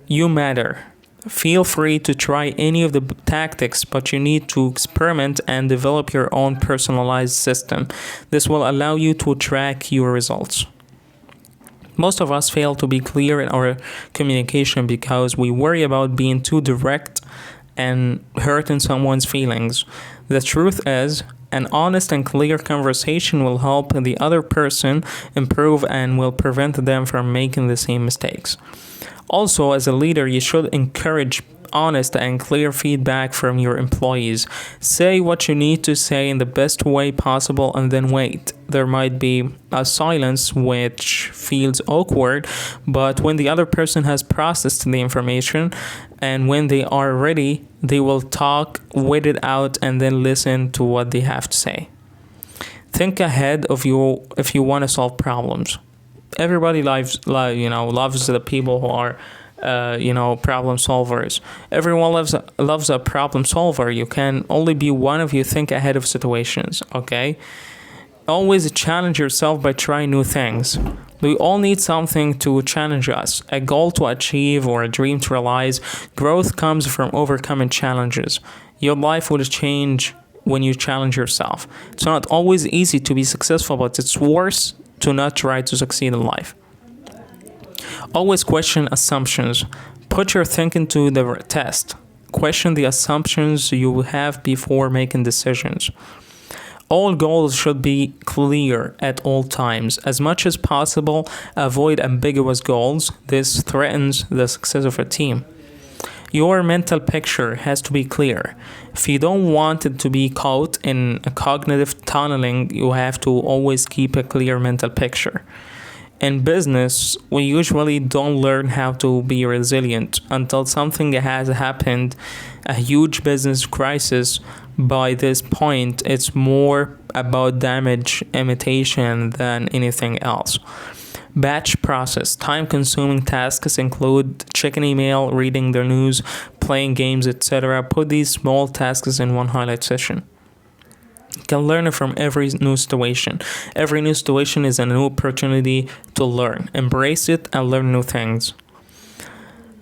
You matter. Feel free to try any of the tactics, but you need to experiment and develop your own personalized system. This will allow you to track your results. Most of us fail to be clear in our communication because we worry about being too direct and hurting someone's feelings. The truth is, an honest and clear conversation will help the other person improve and will prevent them from making the same mistakes. Also, as a leader, you should encourage honest and clear feedback from your employees. Say what you need to say in the best way possible and then wait. there might be a silence which feels awkward, but when the other person has processed the information and when they are ready, they will talk, wait it out, and then listen to what they have to say. Think ahead of you if you want to solve problems. Everybody loves the people who are problem solvers. Everyone loves a problem solver. You can only be one if you think ahead of situations. Okay, always challenge yourself by trying new things. We all need something to challenge us, a goal to achieve or a dream to realize. Growth comes from overcoming challenges. Your life will change when you challenge yourself. It's not always easy to be successful, but it's worse to not try to succeed in life. Always question assumptions. Put your thinking to the test. Question the assumptions you have before making decisions. All goals should be clear at all times. As much as possible, avoid ambiguous goals. This threatens the success of a team. Your mental picture has to be clear. If you don't want it to be caught in a cognitive tunneling, you have to always keep a clear mental picture. In business, we usually don't learn how to be resilient until something has happened, a huge business crisis. By this point, it's more about damage imitation than anything else. Batch process. Time-consuming tasks include checking email, reading the news, playing games, etc. Put these small tasks in one highlight session. You can learn from every new situation. Every new situation is a new opportunity to learn. Embrace it and learn new things.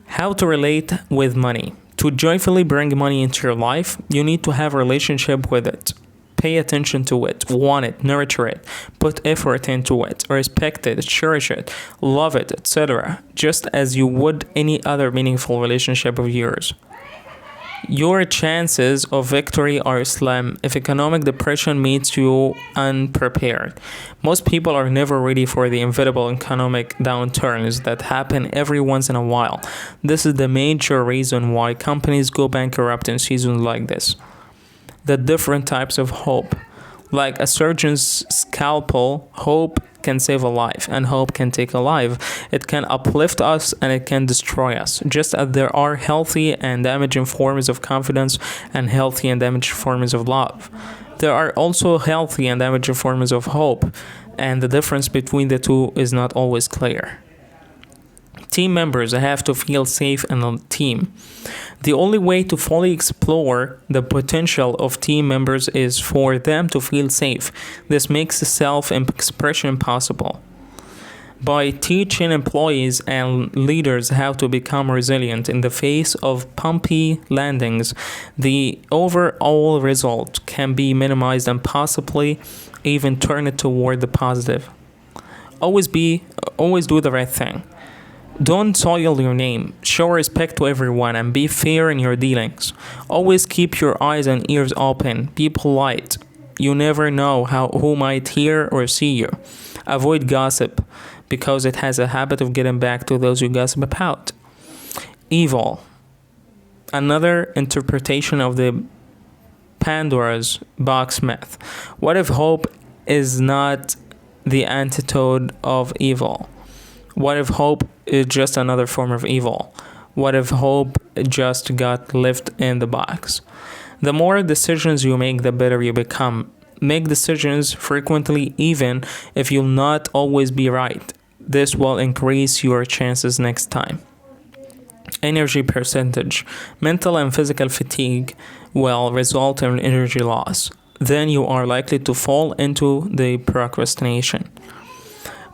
How to relate with money. To joyfully bring money into your life, you need to have a relationship with it. Pay attention to it, want it, nurture it, put effort into it, respect it, cherish it, love it, etc. Just as you would any other meaningful relationship of yours. Your chances of victory are slim if economic depression meets you unprepared. Most people are never ready for the inevitable economic downturns that happen every once in a while. This is the major reason why companies go bankrupt in seasons like this. The different types of hope. Like a surgeon's scalpel, hope can save a life and hope can take a life. It can uplift us and it can destroy us. Just as there are healthy and damaging forms of confidence and healthy and damaging forms of love, there are also healthy and damaging forms of hope, and the difference between the two is not always clear. Team members have to feel safe in a team. The only way to fully explore the potential of team members is for them to feel safe. This makes self-expression possible. By teaching employees and leaders how to become resilient in the face of bumpy landings, the overall result can be minimized and possibly even turn it toward the positive. Always do the right thing. Don't soil your name. Show respect to everyone and be fair in your dealings. Always keep your eyes and ears open. Be polite. You never know who might hear or see you. Avoid gossip because it has a habit of getting back to those you gossip about. Evil. Another interpretation of the Pandora's box myth. What if hope is not the antidote of evil? What if hope is just another form of evil? What if hope just got left in the box? The more decisions you make, the better you become. Make decisions frequently, even if you'll not always be right. This will increase your chances next time. Energy percentage. Mental and physical fatigue will result in energy loss. Then you are likely to fall into the procrastination.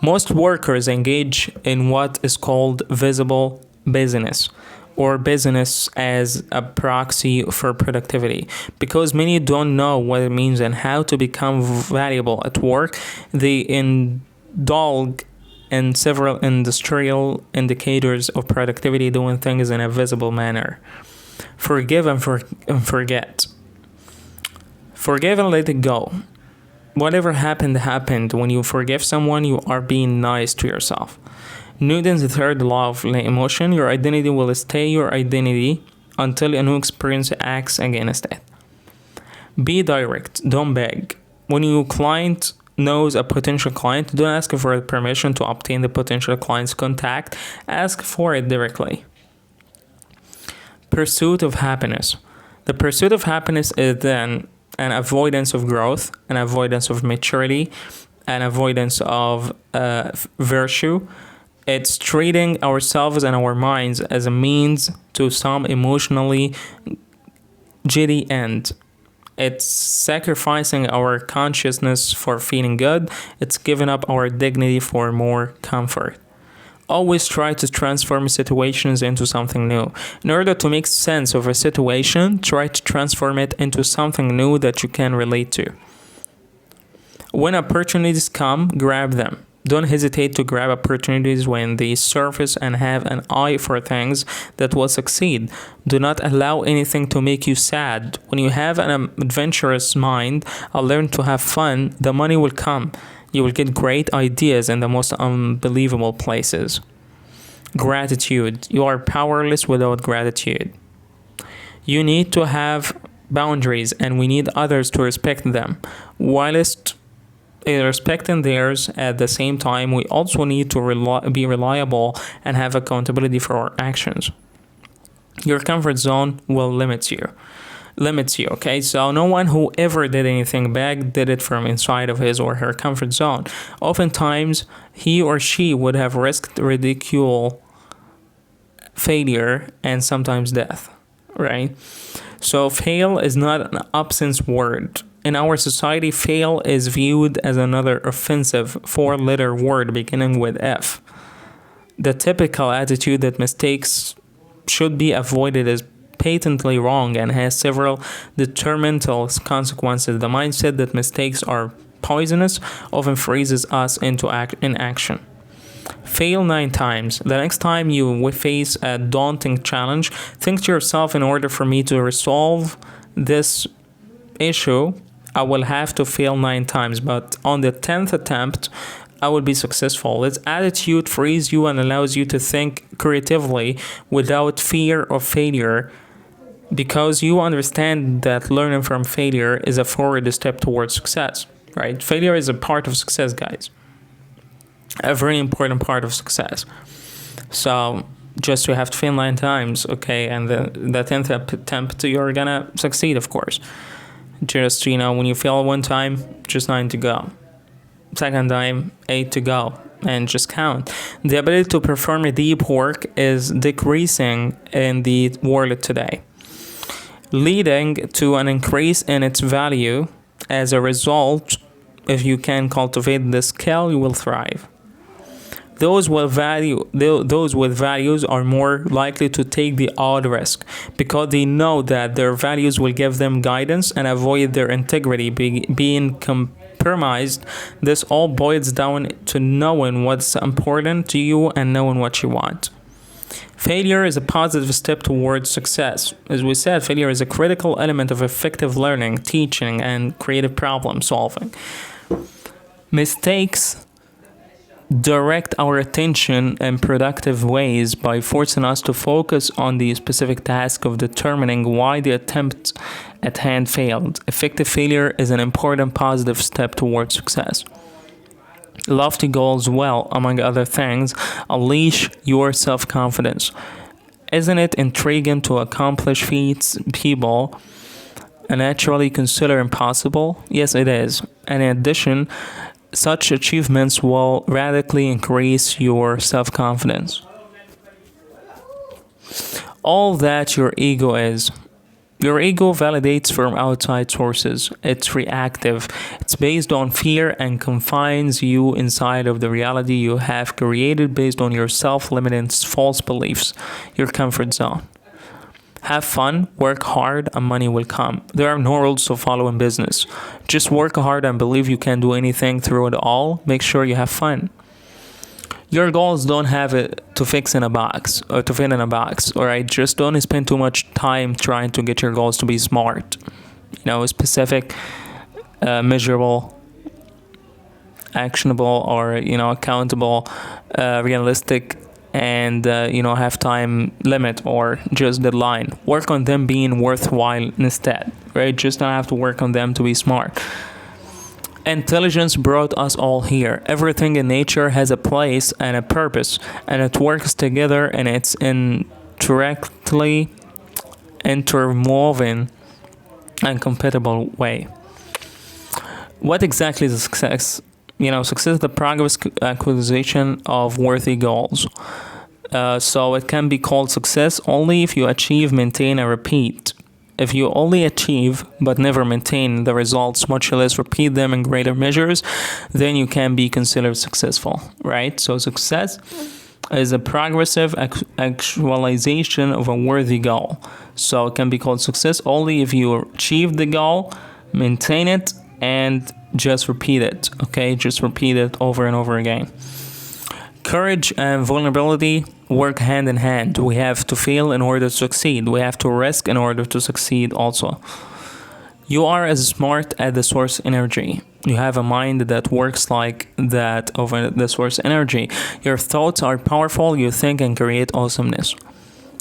Most workers engage in what is called visible busyness, or business as a proxy for productivity. Because many don't know what it means and how to become valuable at work, they indulge in several industrial indicators of productivity, doing things in a visible manner. Forgive and forget. Forgive and let it go. Whatever happened. When you forgive someone, you are being nice to yourself. Newton's third law of emotion: your identity will stay your identity until a new experience acts against it. Be direct, don't beg. When your client knows a potential client, don't ask for permission to obtain the potential client's contact. Ask for it directly. Pursuit of happiness. The pursuit of happiness is then an avoidance of growth, an avoidance of maturity, an avoidance of virtue. It's treating ourselves and our minds as a means to some emotionally giddy end. It's sacrificing our consciousness for feeling good. It's giving up our dignity for more comfort. Always try to transform situations into something new. In order to make sense of a situation, try to transform it into something new that you can relate to. When opportunities come, grab them. Don't hesitate to grab opportunities when they surface and have an eye for things that will succeed. Do not allow anything to make you sad. When you have an adventurous mind, learn to have fun, the money will come. You will get great ideas in the most unbelievable places. Gratitude. You are powerless without gratitude. You need to have boundaries, and we need others to respect them. Whilst respecting theirs, at the same time, we also need to be reliable and have accountability for our actions. Your comfort zone will limit you. Okay, so no one who ever did anything bad did it from inside of his or her comfort zone. Oftentimes he or she would have risked ridicule, failure, and sometimes death, right? So fail is not an absence word. In our society, fail is viewed as another offensive 4-letter word beginning with F. The typical attitude that mistakes should be avoided is patently wrong and has several detrimental consequences. The mindset that mistakes are poisonous often freezes us into inaction. Fail 9 times. The next time you face a daunting challenge, think to yourself, in order for me to resolve this issue, I will have to fail 9 times, but on the 10th attempt, I will be successful. This attitude frees you and allows you to think creatively without fear of failure, because you understand that learning from failure is a forward step towards success, right? Failure is a part of success, guys. A very important part of success. So just you have to fail 9 times, okay? And the 10th attempt, you're gonna succeed, of course. Just, when you fail 1 time, just 9 to go. Second time, 8 to go. And just count. The ability to perform a deep work is decreasing in the world today, leading to an increase in its value. As a result, if you can cultivate this skill, you will thrive. Those with values are more likely to take the odd risk because they know that their values will give them guidance and avoid their integrity being compromised. This all boils down to knowing what's important to you and knowing what you want. Failure is a positive step towards success. As we said, failure is a critical element of effective learning, teaching, and creative problem solving. Mistakes direct our attention in productive ways by forcing us to focus on the specific task of determining why the attempt at hand failed. Effective failure is an important positive step towards success. Lofty goals will, among other things, unleash your self-confidence. Isn't it intriguing to accomplish feats people naturally consider impossible? Yes, it is. And in addition, such achievements will radically increase your self-confidence. All that your ego is. Your ego validates from outside sources. It's reactive. It's based on fear and confines you inside of the reality you have created based on your self-limiting false beliefs, your comfort zone. Have fun, work hard, and money will come. There are no rules to follow in business. Just work hard and believe you can do anything through it all. Make sure you have fun. Your goals don't have it to fix in a box or to fit in a box, alright? Just don't spend too much time trying to get your goals to be smart. Specific, measurable, actionable, or, accountable, realistic, and have time limit or just deadline. Work on them being worthwhile instead, right? Just don't have to work on them to be smart. Intelligence brought us all here. Everything in nature has a place and a purpose, and it works together, and it's indirectly interwoven and compatible way. What exactly is success? Success is the progress acquisition of worthy goals. So it can be called success only if you achieve, maintain, and repeat. If you only achieve but never maintain the results, much less repeat them in greater measures, then you can be considered successful, right? So success is a progressive actualization of a worthy goal. So it can be called success only if you achieve the goal, maintain it, and just repeat it, okay? Just repeat it over and over again. Courage and vulnerability work hand in hand. We have to fail in order to succeed. We have to risk in order to succeed also. You are as smart as the source energy. You have a mind that works like that of the source energy. Your thoughts are powerful. You think and create awesomeness.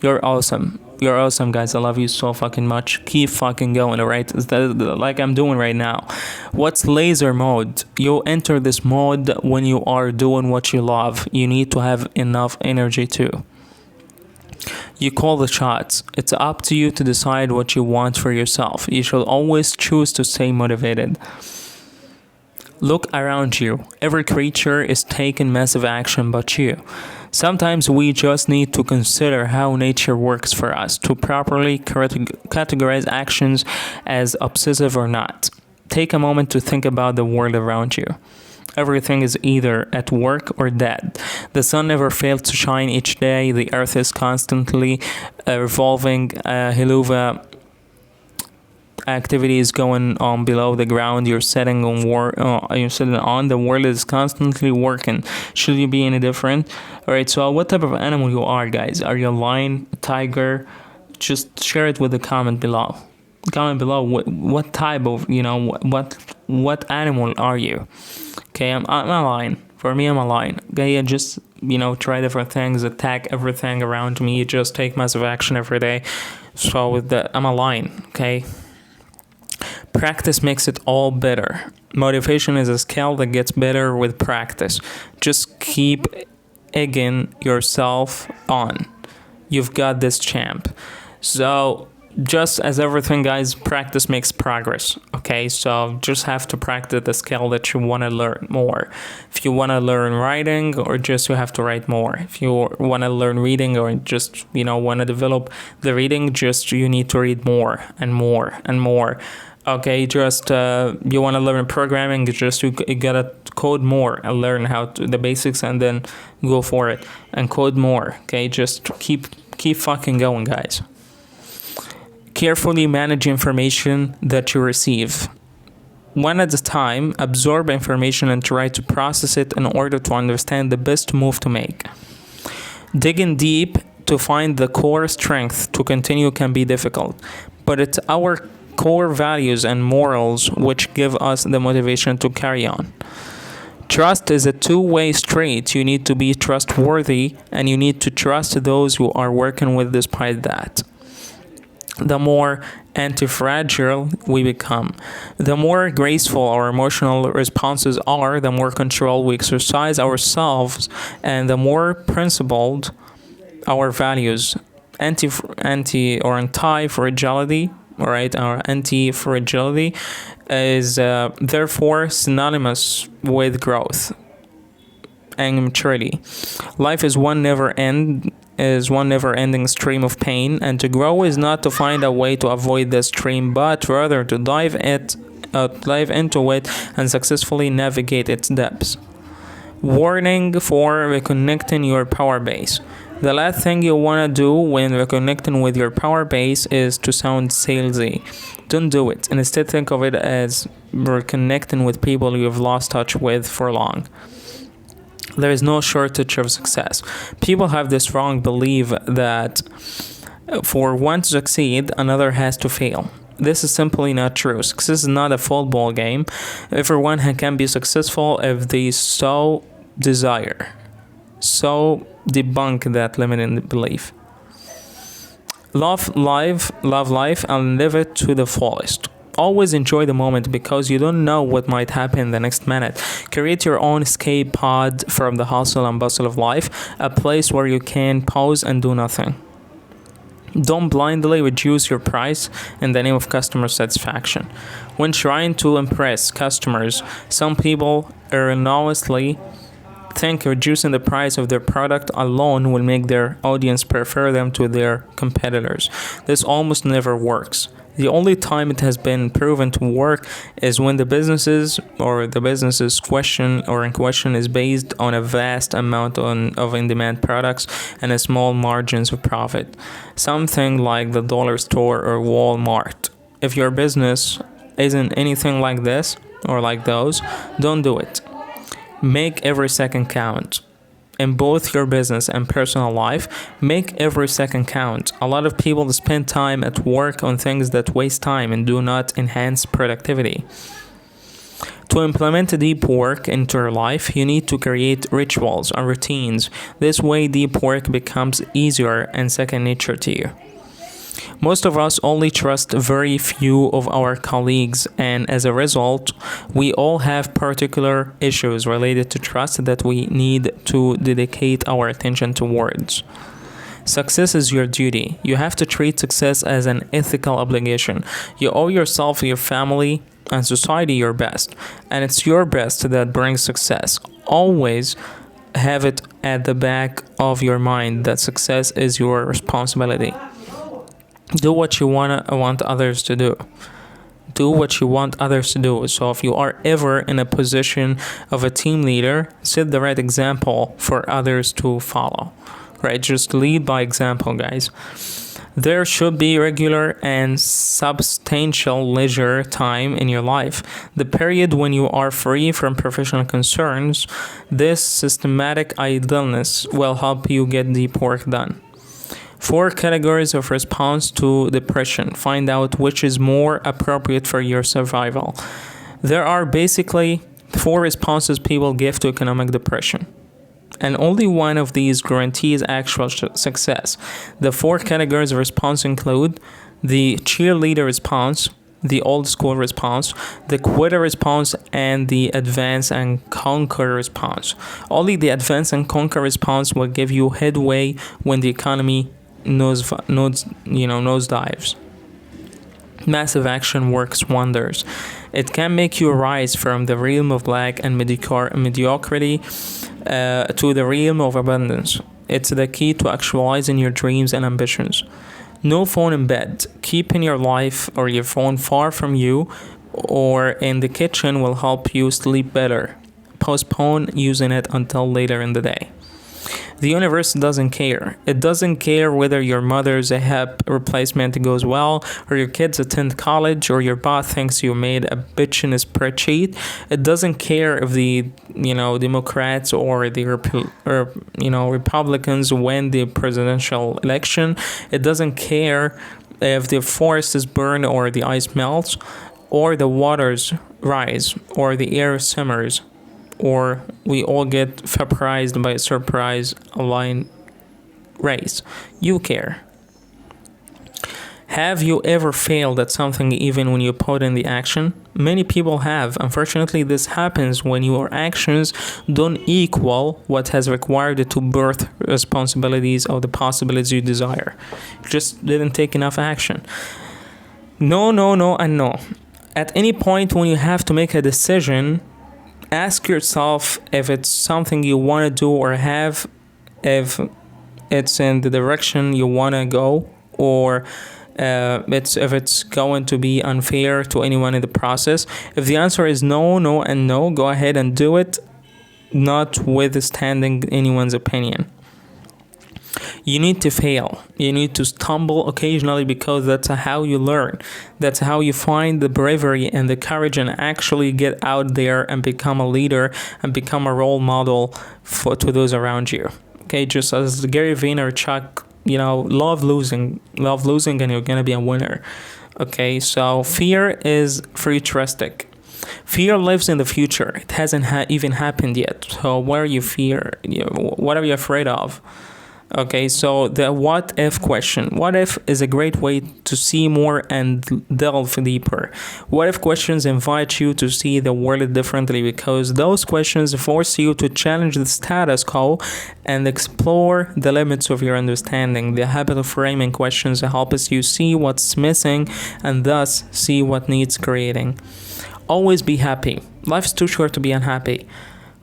You're awesome. You're awesome, guys. I love you so fucking much. Keep fucking going, alright? Like I'm doing right now. What's laser mode? You enter this mode when you are doing what you love. You need to have enough energy too. You call the shots. It's up to you to decide what you want for yourself. You should always choose to stay motivated. Look around you. Every creature is taking massive action but you. Sometimes we just need to consider how nature works for us to properly categorize actions as obsessive or not. Take a moment to think about the world around you. Everything is either at work or dead. The sun never fails to shine each day. The earth is constantly revolving. Hiluva activity is going on below the ground. You're sitting on the world is constantly working. Should you be any different? All right, so what type of animal you are, guys? Are you a lion, a tiger? Just share it with the comment below. What type of what animal are you? Okay, I'm a lion. For me, I'm a lion. Okay, just try different things, attack everything around me, just take massive action every day. So with that, I'm a lion. Okay. Practice makes it all better. Motivation is a skill that gets better with practice. Just keep egging yourself on. You've got this, champ. So just as everything, guys, practice makes progress. Okay, so just have to practice the skill that you want to learn more. If you want to learn writing, or just you have to write more. If you want to learn reading, or just want to develop the reading, just you need to read more and more and more. Okay, just you want to learn programming, just you gotta code more and learn the basics, and then go for it and code more. Okay, just keep fucking going, guys. Carefully manage information that you receive. One at a time, absorb information and try to process it in order to understand the best move to make. Digging deep to find the core strength to continue can be difficult, but it's our core values and morals which give us the motivation to carry on. Trust is a two-way street. You need to be trustworthy, and you need to trust those you are working with despite that. The more anti-fragile we become, the more graceful our emotional responses are, the more control we exercise ourselves, and the more principled our values. Anti-fragility, alright, our anti-fragility is therefore synonymous with growth and maturity. Life is one never-ending stream of pain, and to grow is not to find a way to avoid the stream, but rather to dive into it and successfully navigate its depths. Warning for reconnecting your power base. The last thing you want to do when reconnecting with your power base is to sound salesy. Don't do it. Instead, think of it as reconnecting with people you've lost touch with for long. There is no shortage of success. People have this wrong belief that for one to succeed, another has to fail. This is simply not true. Success is not a football game. Everyone can be successful if they so desire. So debunk that limiting belief. Love life and live it to the fullest. Always enjoy the moment because you don't know what might happen the next minute. Create your own escape pod from the hustle and bustle of life, a place where you can pause and do nothing. Don't blindly reduce your price in the name of customer satisfaction. When trying to impress customers, some people erroneously think reducing the price of their product alone will make their audience prefer them to their competitors. This almost never works. The only time it has been proven to work is when the business's question or in question is based on a vast amount of in-demand products and a small margins of profit. Something like the dollar store or Walmart. If your business isn't anything like this or like those, don't do it. Make every second count. In both your business and personal life, make every second count. A lot of people spend time at work on things that waste time and do not enhance productivity. To implement deep work into your life, you need to create rituals and routines. This way, deep work becomes easier and second nature to you. Most of us only trust very few of our colleagues, and as a result, we all have particular issues related to trust that we need to dedicate our attention towards. Success is your duty. You have to treat success as an ethical obligation. You owe yourself, your family, and society your best, and it's your best that brings success. Always have it at the back of your mind that success is your responsibility. Do what you want others to do. Do what you want others to do. So if you are ever in a position of a team leader, set the right example for others to follow. Right? Just lead by example, guys. There should be regular and substantial leisure time in your life. The period when you are free from professional concerns. This systematic idleness will help you get deep work done. 4 categories of response to depression. Find out which is more appropriate for your survival. There are basically 4 responses people give to economic depression, and only one of these guarantees actual success. The 4 categories of response include the cheerleader response, the old school response, the quitter response, and the advance and conquer response. Only the advance and conquer response will give you headway when the economy nosedives. Massive action works wonders. It can make you rise from the realm of lack and mediocrity to the realm of abundance. It's the key to actualizing your dreams and ambitions. No phone in bed. Keeping your life or your phone far from you or in the kitchen will help you sleep better. Postpone using it until later in the day. The universe doesn't care. It doesn't care whether your mother's hip replacement goes well, or your kids attend college, or your boss thinks you made a bitch in a spreadsheet. It doesn't care if the Democrats or the Republicans win the presidential election. It doesn't care if the forest is burned or the ice melts, or the waters rise, or the air simmers, or we all get vaporized by a surprise line race. You care. Have you ever failed at something even when you put in the action? Many people have. Unfortunately, this happens when your actions don't equal what has required to birth responsibilities of the possibilities you desire. You just didn't take enough action. No, and no. At any point when you have to make a decision, ask yourself if it's something you want to do or have, if it's in the direction you want to go, or if it's going to be unfair to anyone in the process. If the answer is no, and no, go ahead and do it, notwithstanding anyone's opinion. You need to fail. You need to stumble occasionally because that's how you learn. That's how you find the bravery and the courage and actually get out there and become a leader and become a role model to those around you. Okay, just as Gary Vaynerchuk, love losing and you're going to be a winner. Okay, so fear is futuristic. Fear lives in the future. It hasn't even happened yet. So what are you afraid of? Okay, so the what if question. What if is a great way to see more and delve deeper. What if questions invite you to see the world differently because those questions force you to challenge the status quo and explore the limits of your understanding. The habit of framing questions helps you see what's missing and thus see what needs creating. Always be happy. Life's too short to be unhappy.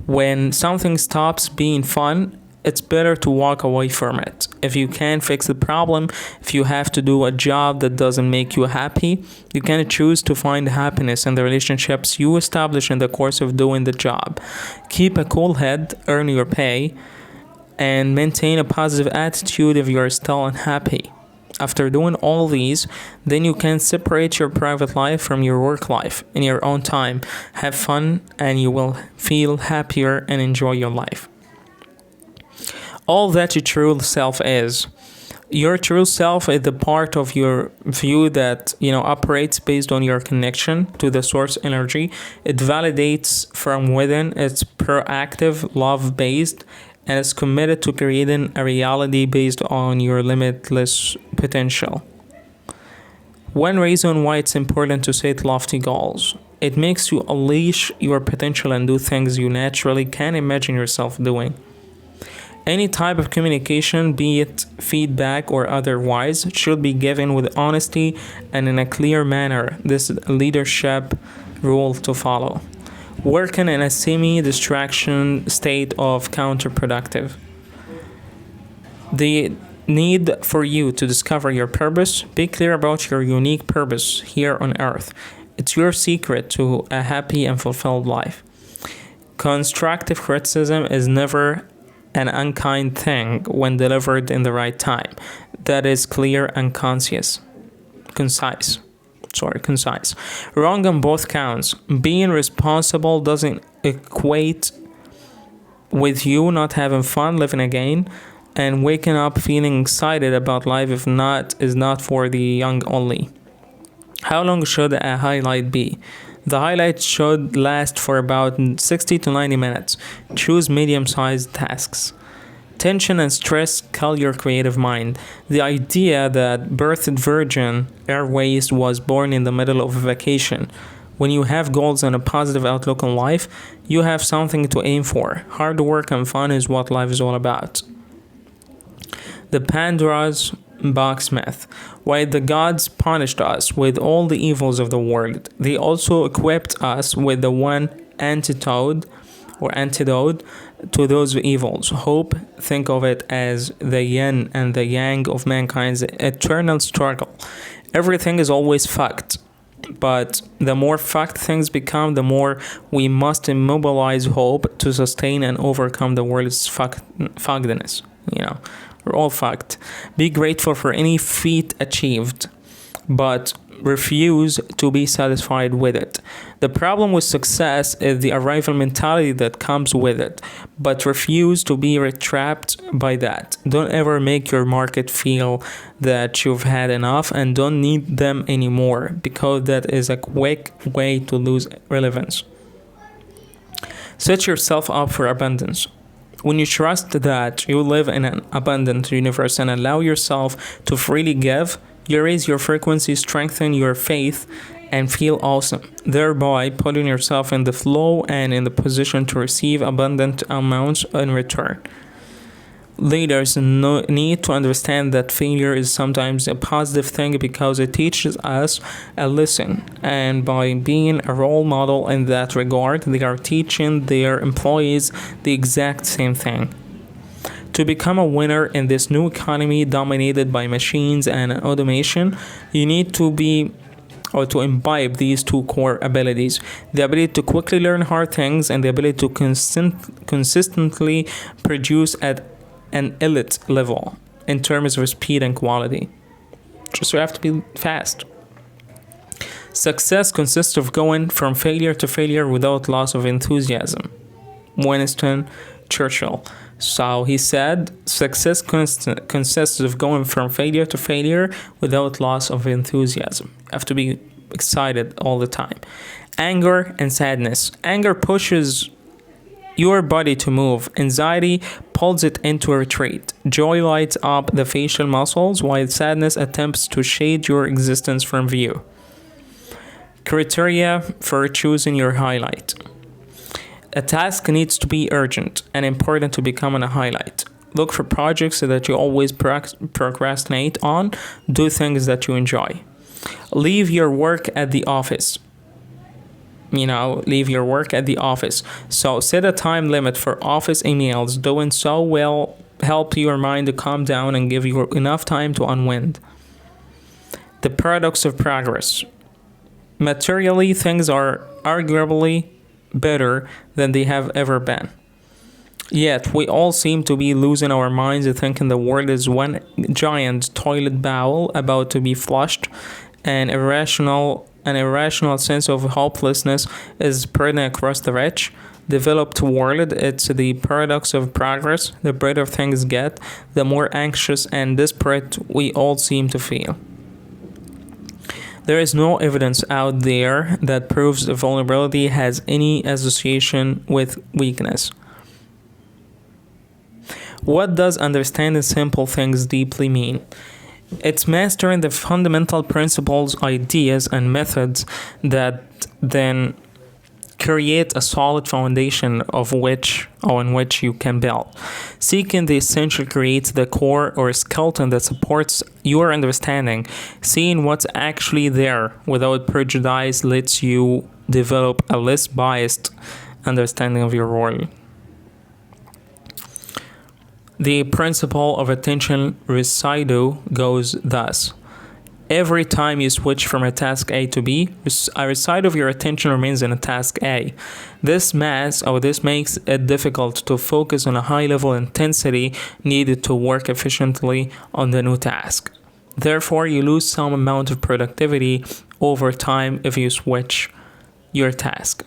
When something stops being fun, it's better to walk away from it. If you can't fix the problem, if you have to do a job that doesn't make you happy, you can choose to find happiness in the relationships you establish in the course of doing the job. Keep a cool head, earn your pay, and maintain a positive attitude if you're still unhappy. After doing all these, then you can separate your private life from your work life in your own time. Have fun, and you will feel happier and enjoy your life. All that your true self is. Your true self is the part of your view that operates based on your connection to the source energy. It validates from within. It's proactive, love based, and is committed to creating a reality based on your limitless potential. One reason why it's important to set lofty goals. It makes you unleash your potential and do things you naturally can't imagine yourself doing. Any type of communication, be it feedback or otherwise, should be given with honesty and in a clear manner. This is a leadership rule to follow. Working in a semi-distraction state of counterproductive. The need for you to discover your purpose. Be clear about your unique purpose here on earth. It's your secret to a happy and fulfilled life. Constructive criticism is never an unkind thing when delivered in the right time. That is clear and concise. Concise. Wrong on both counts. Being responsible doesn't equate with you not having fun living again and waking up feeling excited about life if not is not for the young only. How long should a highlight be? The highlight should last for about 60 to 90 minutes. Choose medium-sized tasks. Tension and stress kill your creative mind. The idea that Birthed Virgin Airways was born in the middle of a vacation. When you have goals and a positive outlook on life, you have something to aim for. Hard work and fun is what life is all about. The Pandora's box myth. While the gods punished us with all the evils of the world, they also equipped us with the one antidote to those evils. Hope, think of it as the yin and the yang of mankind's eternal struggle. Everything is always fucked, but the more fucked things become, the more we must immobilize hope to sustain and overcome the world's fuckedness. We're all fucked. Be grateful for any feat achieved, but refuse to be satisfied with it. The problem with success is the arrival mentality that comes with it, but refuse to be trapped by that. Don't ever make your market feel that you've had enough and don't need them anymore, because that is a quick way to lose relevance. Set yourself up for abundance. When you trust that you live in an abundant universe and allow yourself to freely give, you raise your frequency, strengthen your faith, and feel awesome, thereby putting yourself in the flow and in the position to receive abundant amounts in return. Leaders need to understand that failure is sometimes a positive thing because it teaches us a lesson, and by being a role model in that regard, they are teaching their employees the exact same thing. To become a winner in this new economy dominated by machines and automation, you need to be or to imbibe these two core abilities: the ability to quickly learn hard things and the ability to consistently produce at an elite level in terms of speed and quality. So you have to be fast. Success consists of going from failure to failure without loss of enthusiasm. Winston Churchill. So he said, success consists of going from failure to failure without loss of enthusiasm. You have to be excited all the time. Anger and sadness. Anger pushes your body to move. Anxiety pulls it into retreat. Joy lights up the facial muscles, while sadness attempts to shade your existence from view. Criteria for choosing your highlight. A task needs to be urgent and important to become a highlight. Look for projects that you always procrastinate on. Do things that you enjoy. Leave your work at the office. Leave your work at the office. So set a time limit for office emails. Doing so will help your mind to calm down and give you enough time to unwind. The paradox of progress. Materially, things are arguably better than they have ever been. Yet, we all seem to be losing our minds thinking the world is one giant toilet bowl about to be flushed. An irrational sense of hopelessness is spreading across the rich, developed world. It's the paradox of progress. The better things get, the more anxious and desperate we all seem to feel. There is no evidence out there that proves vulnerability has any association with weakness. What does understanding simple things deeply mean? It's mastering the fundamental principles, ideas, and methods that then create a solid foundation on which you can build. Seeking the essential creates the core or skeleton that supports your understanding. Seeing what's actually there without prejudice lets you develop a less biased understanding of your world. The principle of attention residue goes thus. Every time you switch from a task A to B, a residue of your attention remains in a task A. This makes it difficult to focus on a high level intensity needed to work efficiently on the new task. Therefore, you lose some amount of productivity over time if you switch your task.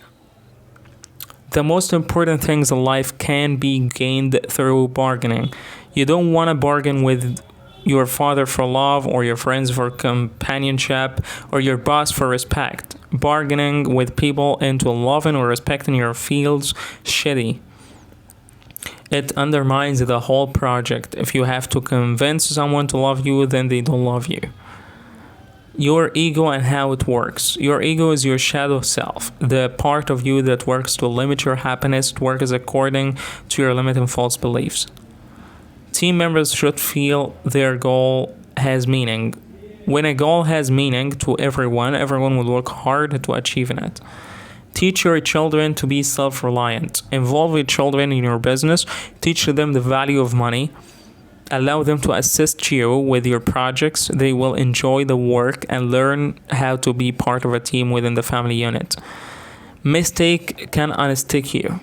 The most important things in life can be gained through bargaining. You don't want to bargain with your father for love, or your friends for companionship, or your boss for respect. Bargaining with people into loving or respecting you feels shitty. It undermines the whole project. If you have to convince someone to love you, then they don't love you. Your ego and how it works. Your ego is your shadow self, the part of you that works to limit your happiness. It works according to your limiting false beliefs. Team members should feel their goal has meaning. When a goal has meaning to everyone will work hard to achieving it. Teach your children to be self-reliant. Involve your children in your business. Teach them the value of money. Allow them to assist you with your projects. They will enjoy the work and learn how to be part of a team within the family unit. Mistake can unstick you.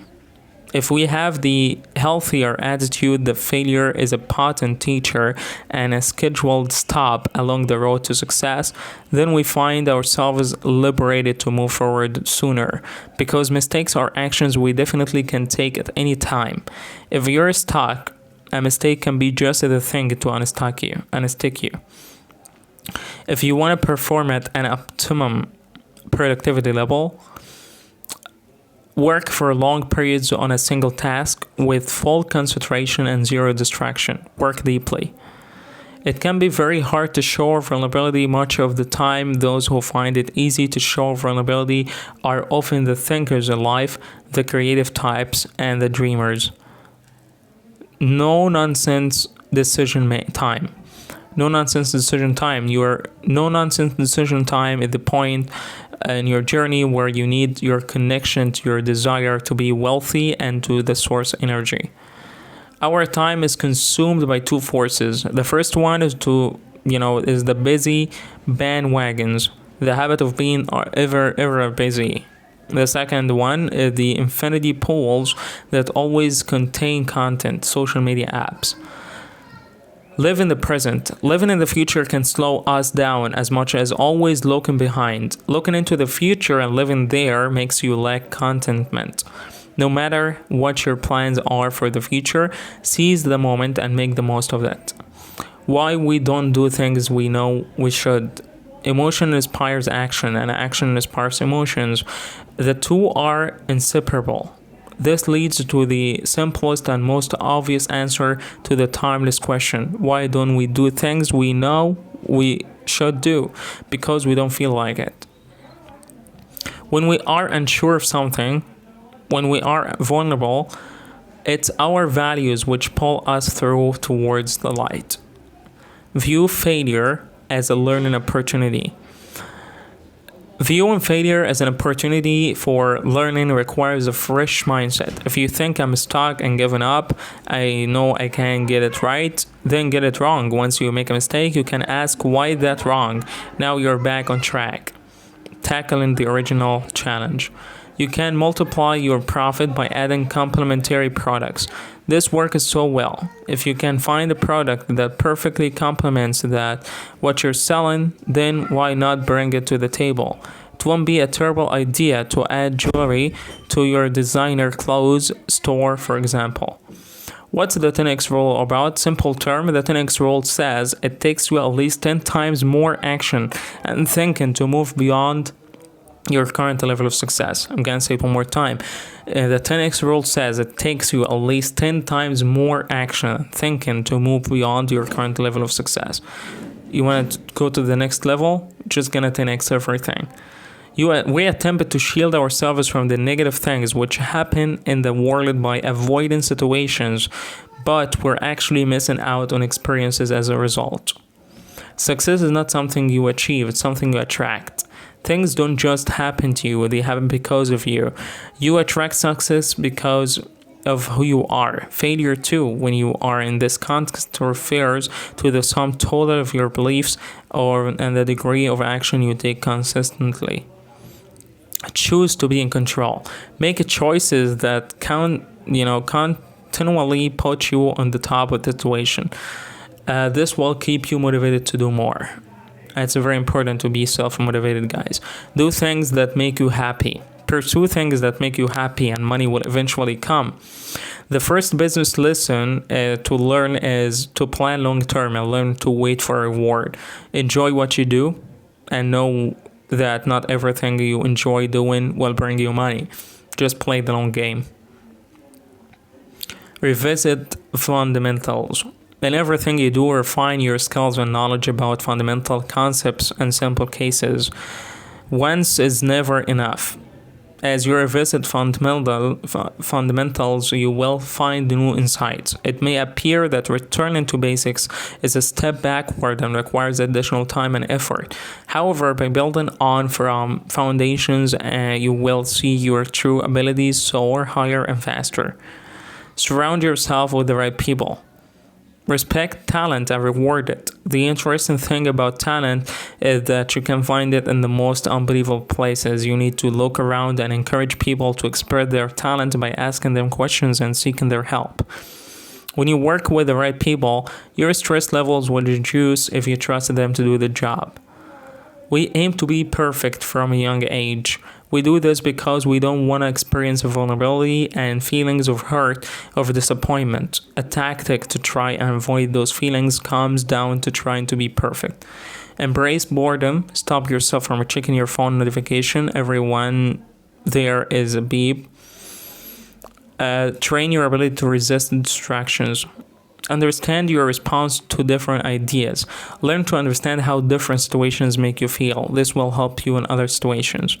If we have the healthier attitude, the failure is a potent teacher and a scheduled stop along the road to success, then we find ourselves liberated to move forward sooner. Because mistakes are actions we definitely can take at any time. If you're stuck, a mistake can be just the thing to unstick you. If you want to perform at an optimum productivity level, work for long periods on a single task with full concentration and zero distraction. Work deeply. It can be very hard to show vulnerability much of the time. Those who find it easy to show vulnerability are often the thinkers in life, the creative types, and the dreamers. No nonsense decision time. No nonsense decision time. No nonsense decision time is the point in your journey where you need your connection to your desire to be wealthy and to the source energy. Our time is consumed by two forces. The first one is the busy bandwagons, the habit of being ever busy. The second one is the infinity pools that always contain content, social media apps. Live in the present. Living in the future can slow us down as much as always looking behind. Looking into the future and living there makes you lack contentment. No matter what your plans are for the future, seize the moment and make the most of it. Why we don't do things we know we should. Emotion inspires action and action inspires emotions. The two are inseparable. This leads to the simplest and most obvious answer to the timeless question: why don't we do things we know we should do? Because we don't feel like it. When we are unsure of something, when we are vulnerable, it's our values which pull us through towards the light. View failure as a learning opportunity. Viewing failure as an opportunity for learning requires a fresh mindset. If you think I'm stuck and giving up, I know I can't get it right, then get it wrong. Once you make a mistake, you can ask why that wrong. Now you're back on track. Tackling the original challenge. You can multiply your profit by adding complementary products. This works so well. If you can find a product that perfectly complements that what you're selling, then why not bring it to the table? It won't be a terrible idea to add jewelry to your designer clothes store, for example. What's the 10x rule about? Simple term, the 10x rule says it takes you at least 10 times more action and thinking to move beyond your current level of success. I'm gonna say it one more time. The 10x rule says it takes you at least 10 times more action thinking to move beyond your current level of success. You want to go to the next level? Just gonna 10x everything. We attempt to shield ourselves from the negative things which happen in the world by avoiding situations, but we're actually missing out on experiences as a result. Success is not something you achieve, it's something you attract. Things don't just happen to you, they happen because of you. You attract success because of who you are. Failure too, when you are in this context, refers to the sum total of your beliefs and the degree of action you take consistently. Choose to be in control. Make choices that continually put you on the top of the situation. This will keep you motivated to do more. It's very important to be self-motivated, guys. Do things that make you happy. Pursue things that make you happy, and money will eventually come. The first business lesson to learn is to plan long-term and learn to wait for a reward. Enjoy what you do and know that not everything you enjoy doing will bring you money. Just play the long game. Revisit fundamentals. In everything you do, refine your skills and knowledge about fundamental concepts and simple cases. Once is never enough. As you revisit fundamentals, you will find new insights. It may appear that returning to basics is a step backward and requires additional time and effort. However, by building on from foundations, you will see your true abilities soar higher and faster. Surround yourself with the right people. Respect talent and reward it. The interesting thing about talent is that you can find it in the most unbelievable places. You need to look around and encourage people to express their talent by asking them questions and seeking their help. When you work with the right people, your stress levels will reduce if you trust them to do the job. We aim to be perfect from a young age. We do this because we don't want to experience vulnerability and feelings of hurt, of disappointment. A tactic to try and avoid those feelings comes down to trying to be perfect. Embrace boredom. Stop yourself from checking your phone notification. Everyone there is a beep. Train your ability to resist distractions. Understand your response to different ideas. Learn to understand how different situations make you feel. This will help you in other situations.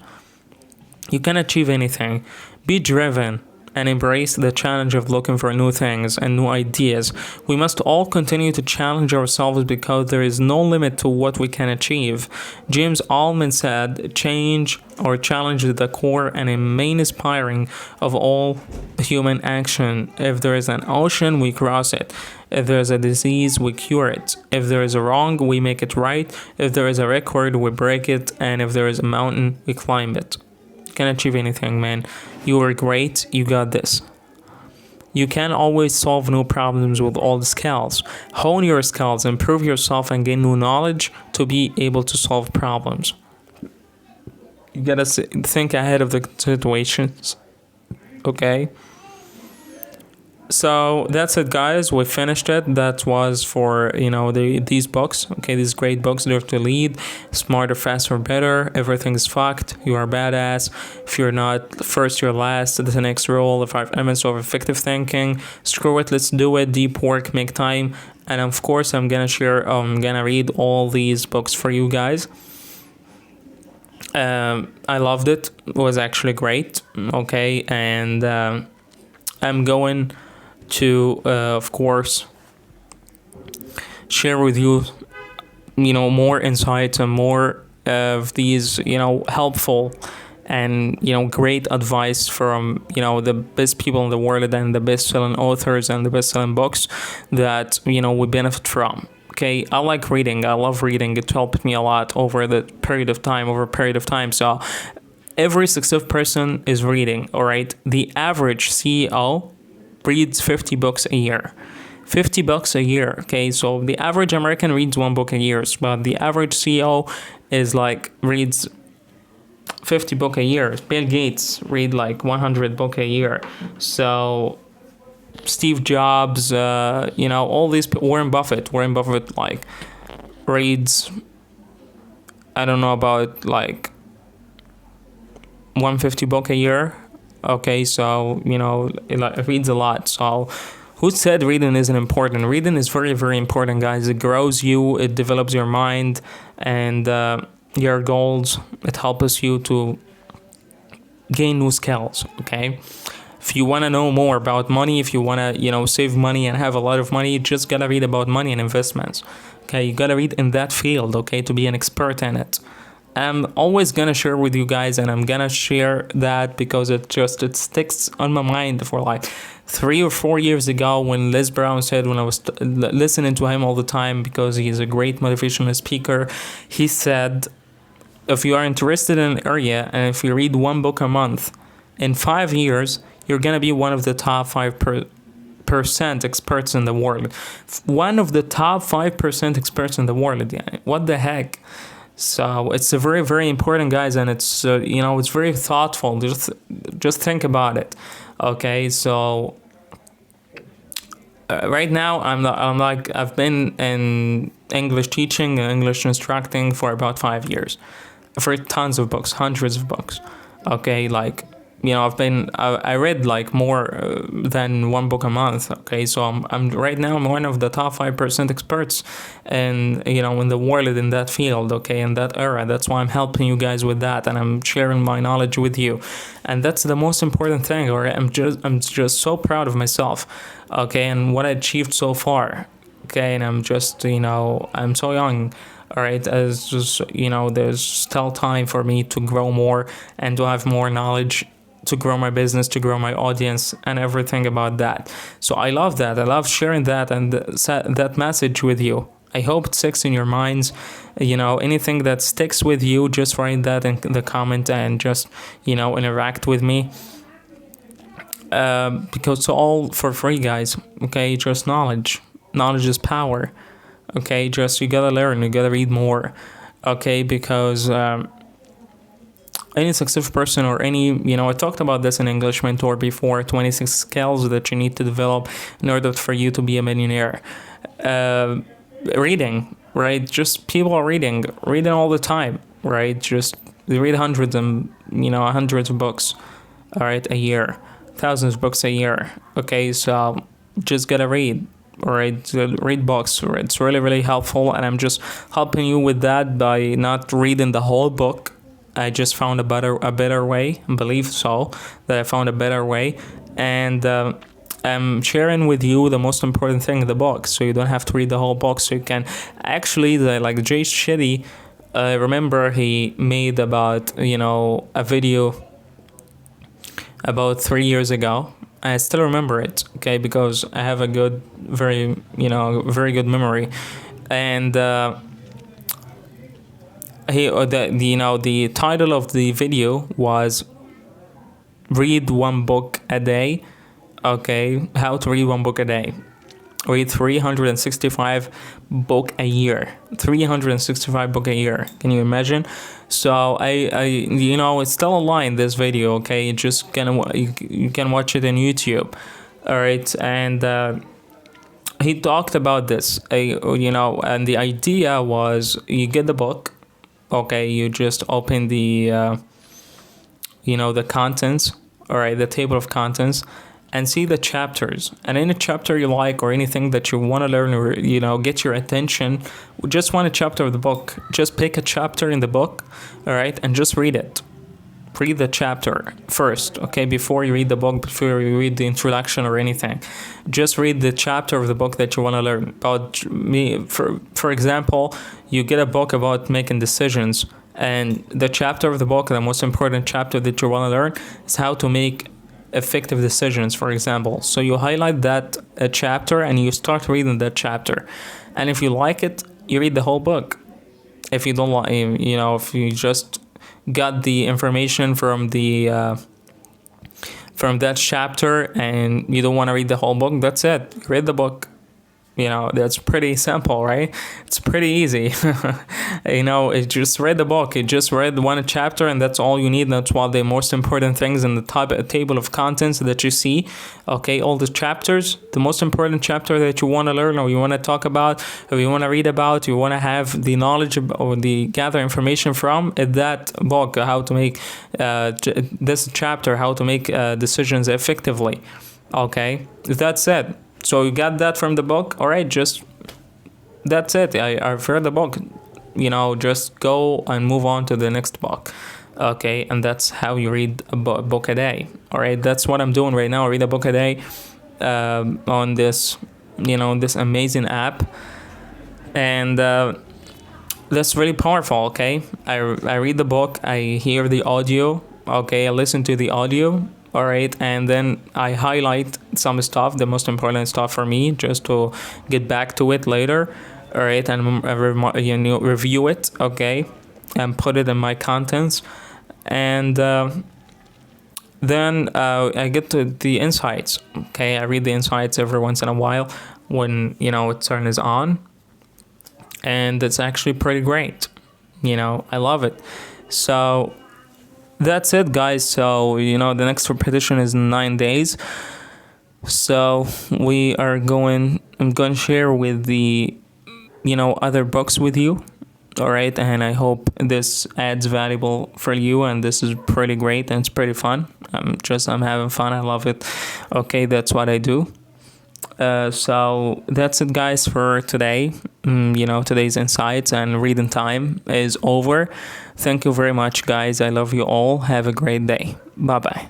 You can achieve anything. Be driven and embrace the challenge of looking for new things and new ideas. We must all continue to challenge ourselves because there is no limit to what we can achieve. James Alman said, change or challenge is the core and a main inspiring of all human action. If there is an ocean, we cross it. If there is a disease, we cure it. If there is a wrong, we make it right. If there is a record, we break it. And if there is a mountain, we climb it. You can achieve anything, man. You are great. You got this. You can always solve new problems with all the skills. Hone your skills, improve yourself, and gain new knowledge to be able to solve problems. You gotta think ahead of the situations. Okay? So that's it, guys. We finished it. That was for these books. Okay, these great books. Dare to Lead, Smarter, Faster, Better. Everything's fucked. You are badass. If you're not first, you're last. The next rule. The 5 elements of effective thinking. Screw it. Let's do it. Deep work. Make time. And of course, I'm gonna read all these books for you guys. I loved it. It was actually great. Okay, and I'm going to of course share with you more insights and more of these helpful and great advice from the best people in the world and the best selling authors and the best selling books that we benefit from. Okay, I like reading. I love reading. It helped me a lot over a period of time. So every successful person is reading. All right, the average CEO reads 50 books a year. 50 books a year. Okay, so the average American reads 1 book a year, but the average CEO is reads 50 book a year. Bill Gates read 100 book a year. So Steve Jobs, all these Warren Buffett reads, I don't know, about 150 book a year. Okay, so it reads a lot. So who said reading isn't important? Reading is very, very important, guys. It grows you, it develops your mind and your goals. It helps you to gain new skills. Okay, if you want to know more about money, if you want to save money and have a lot of money, you just gotta read about money and investments. Okay, you gotta read in that field, okay, to be an expert in it. I'm always gonna share with you guys, and I'm gonna share that because it sticks on my mind for 3 or 4 years ago when Les Brown said, when I was listening to him all the time because he's a great motivational speaker, he said, if you are interested in an area and if you read 1 book a month, in 5 years you're gonna be one of the top 5% experts in the world. One of the top 5% experts in the world. Yeah. What the heck? So it's a very, very important, guys, and it's it's very thoughtful. Just think about it. Okay, so right now I've been in English teaching and English instructing for about 5 years. I've read tons of books, hundreds of books. Okay, I read more than 1 book a month. Okay, so I'm right now I'm one of the top 5% experts in in the world in that field. Okay, in that era. That's why I'm helping you guys with that, and I'm sharing my knowledge with you, and that's the most important thing. Or I'm just so proud of myself. Okay, and what I achieved so far. Okay, and I'm just I'm so young. All right, as just there's still time for me to grow more and to have more knowledge, to grow my business, to grow my audience and everything about that. So I love that. I love sharing that and that message with you. I hope it sticks in your minds. Anything that sticks with you, just write that in the comment and just, interact with me. Because it's all for free, guys. Okay, just knowledge. Knowledge is power. Okay, just you gotta learn, you gotta read more. Okay, because any successful person or any, I talked about this in English Mentor before, 26 skills that you need to develop in order for you to be a millionaire. Reading, right? Just people are reading all the time, right? Just they read hundreds of books, all right, a year, thousands of books a year. Okay, so just gotta read. Right, read books. It's really, really helpful, and I'm just helping you with that by not reading the whole book. I just found a better way. I believe so that I found a better way, and I'm sharing with you the most important thing in the book, so you don't have to read the whole book. So you can actually Jay Shetty. Remember he made about a video about 3 years ago. I still remember it, okay, because I have a good, very good memory, and the title of the video was "Read 1 book a day." Okay, how to read 1 book a day. Read 365 book a year. 365 book a year. Can you imagine? So it's still online, this video. Okay, you can watch it on YouTube. All right, and he talked about this, and the idea was you get the book, okay, you just open the contents, all right, the table of contents, and see the chapters. And any chapter you like or anything that you want to learn or, get your attention, just one chapter of the book. Just pick a chapter in the book, all right, and just read it. Read the chapter first, okay, before you read the book, before you read the introduction or anything. Just read the chapter of the book that you want to learn about. For example, you get a book about making decisions, and the chapter of the book, the most important chapter that you want to learn, is how to make effective decisions, for example. So you highlight that chapter and you start reading that chapter, and if you like it, you read the whole book. If you don't like, if you just got the information from that chapter and you don't want to read the whole book, that's it. Read the book. That's pretty simple, right? It's pretty easy. It just read the book. You just read one chapter and that's all you need. That's one of the most important things in the table of contents that you see. Okay, all the chapters, the most important chapter that you want to learn or you want to talk about or you want to read about, you want to have the knowledge or the gather information from that book, how to make this chapter, how to make decisions effectively. Okay, that's it. So you got that from the book, all right, that's it. I've read the book, just go and move on to the next book, okay, and that's how you read a book a day, all right. That's what I'm doing right now. I read a book a day on this, this amazing app, and that's really powerful, okay. I read the book, I hear the audio, okay, I listen to the audio, all right, and then I highlight some stuff, the most important stuff for me, just to get back to it later, all right, and review it, okay, and put it in my contents, and then I get to the insights, okay. I read the insights every once in a while when it turns on, and it's actually pretty great. I love it. So that's it, guys. So the next repetition is 9 days. So I'm going to share with the other books with you, all right, and I hope this adds valuable for you, and this is pretty great and it's pretty fun. I'm having fun. I love it. Okay, that's what I do. So that's it, guys, for today. Today's insights and reading time is over. Thank you very much, guys. I love you all. Have a great day. Bye bye.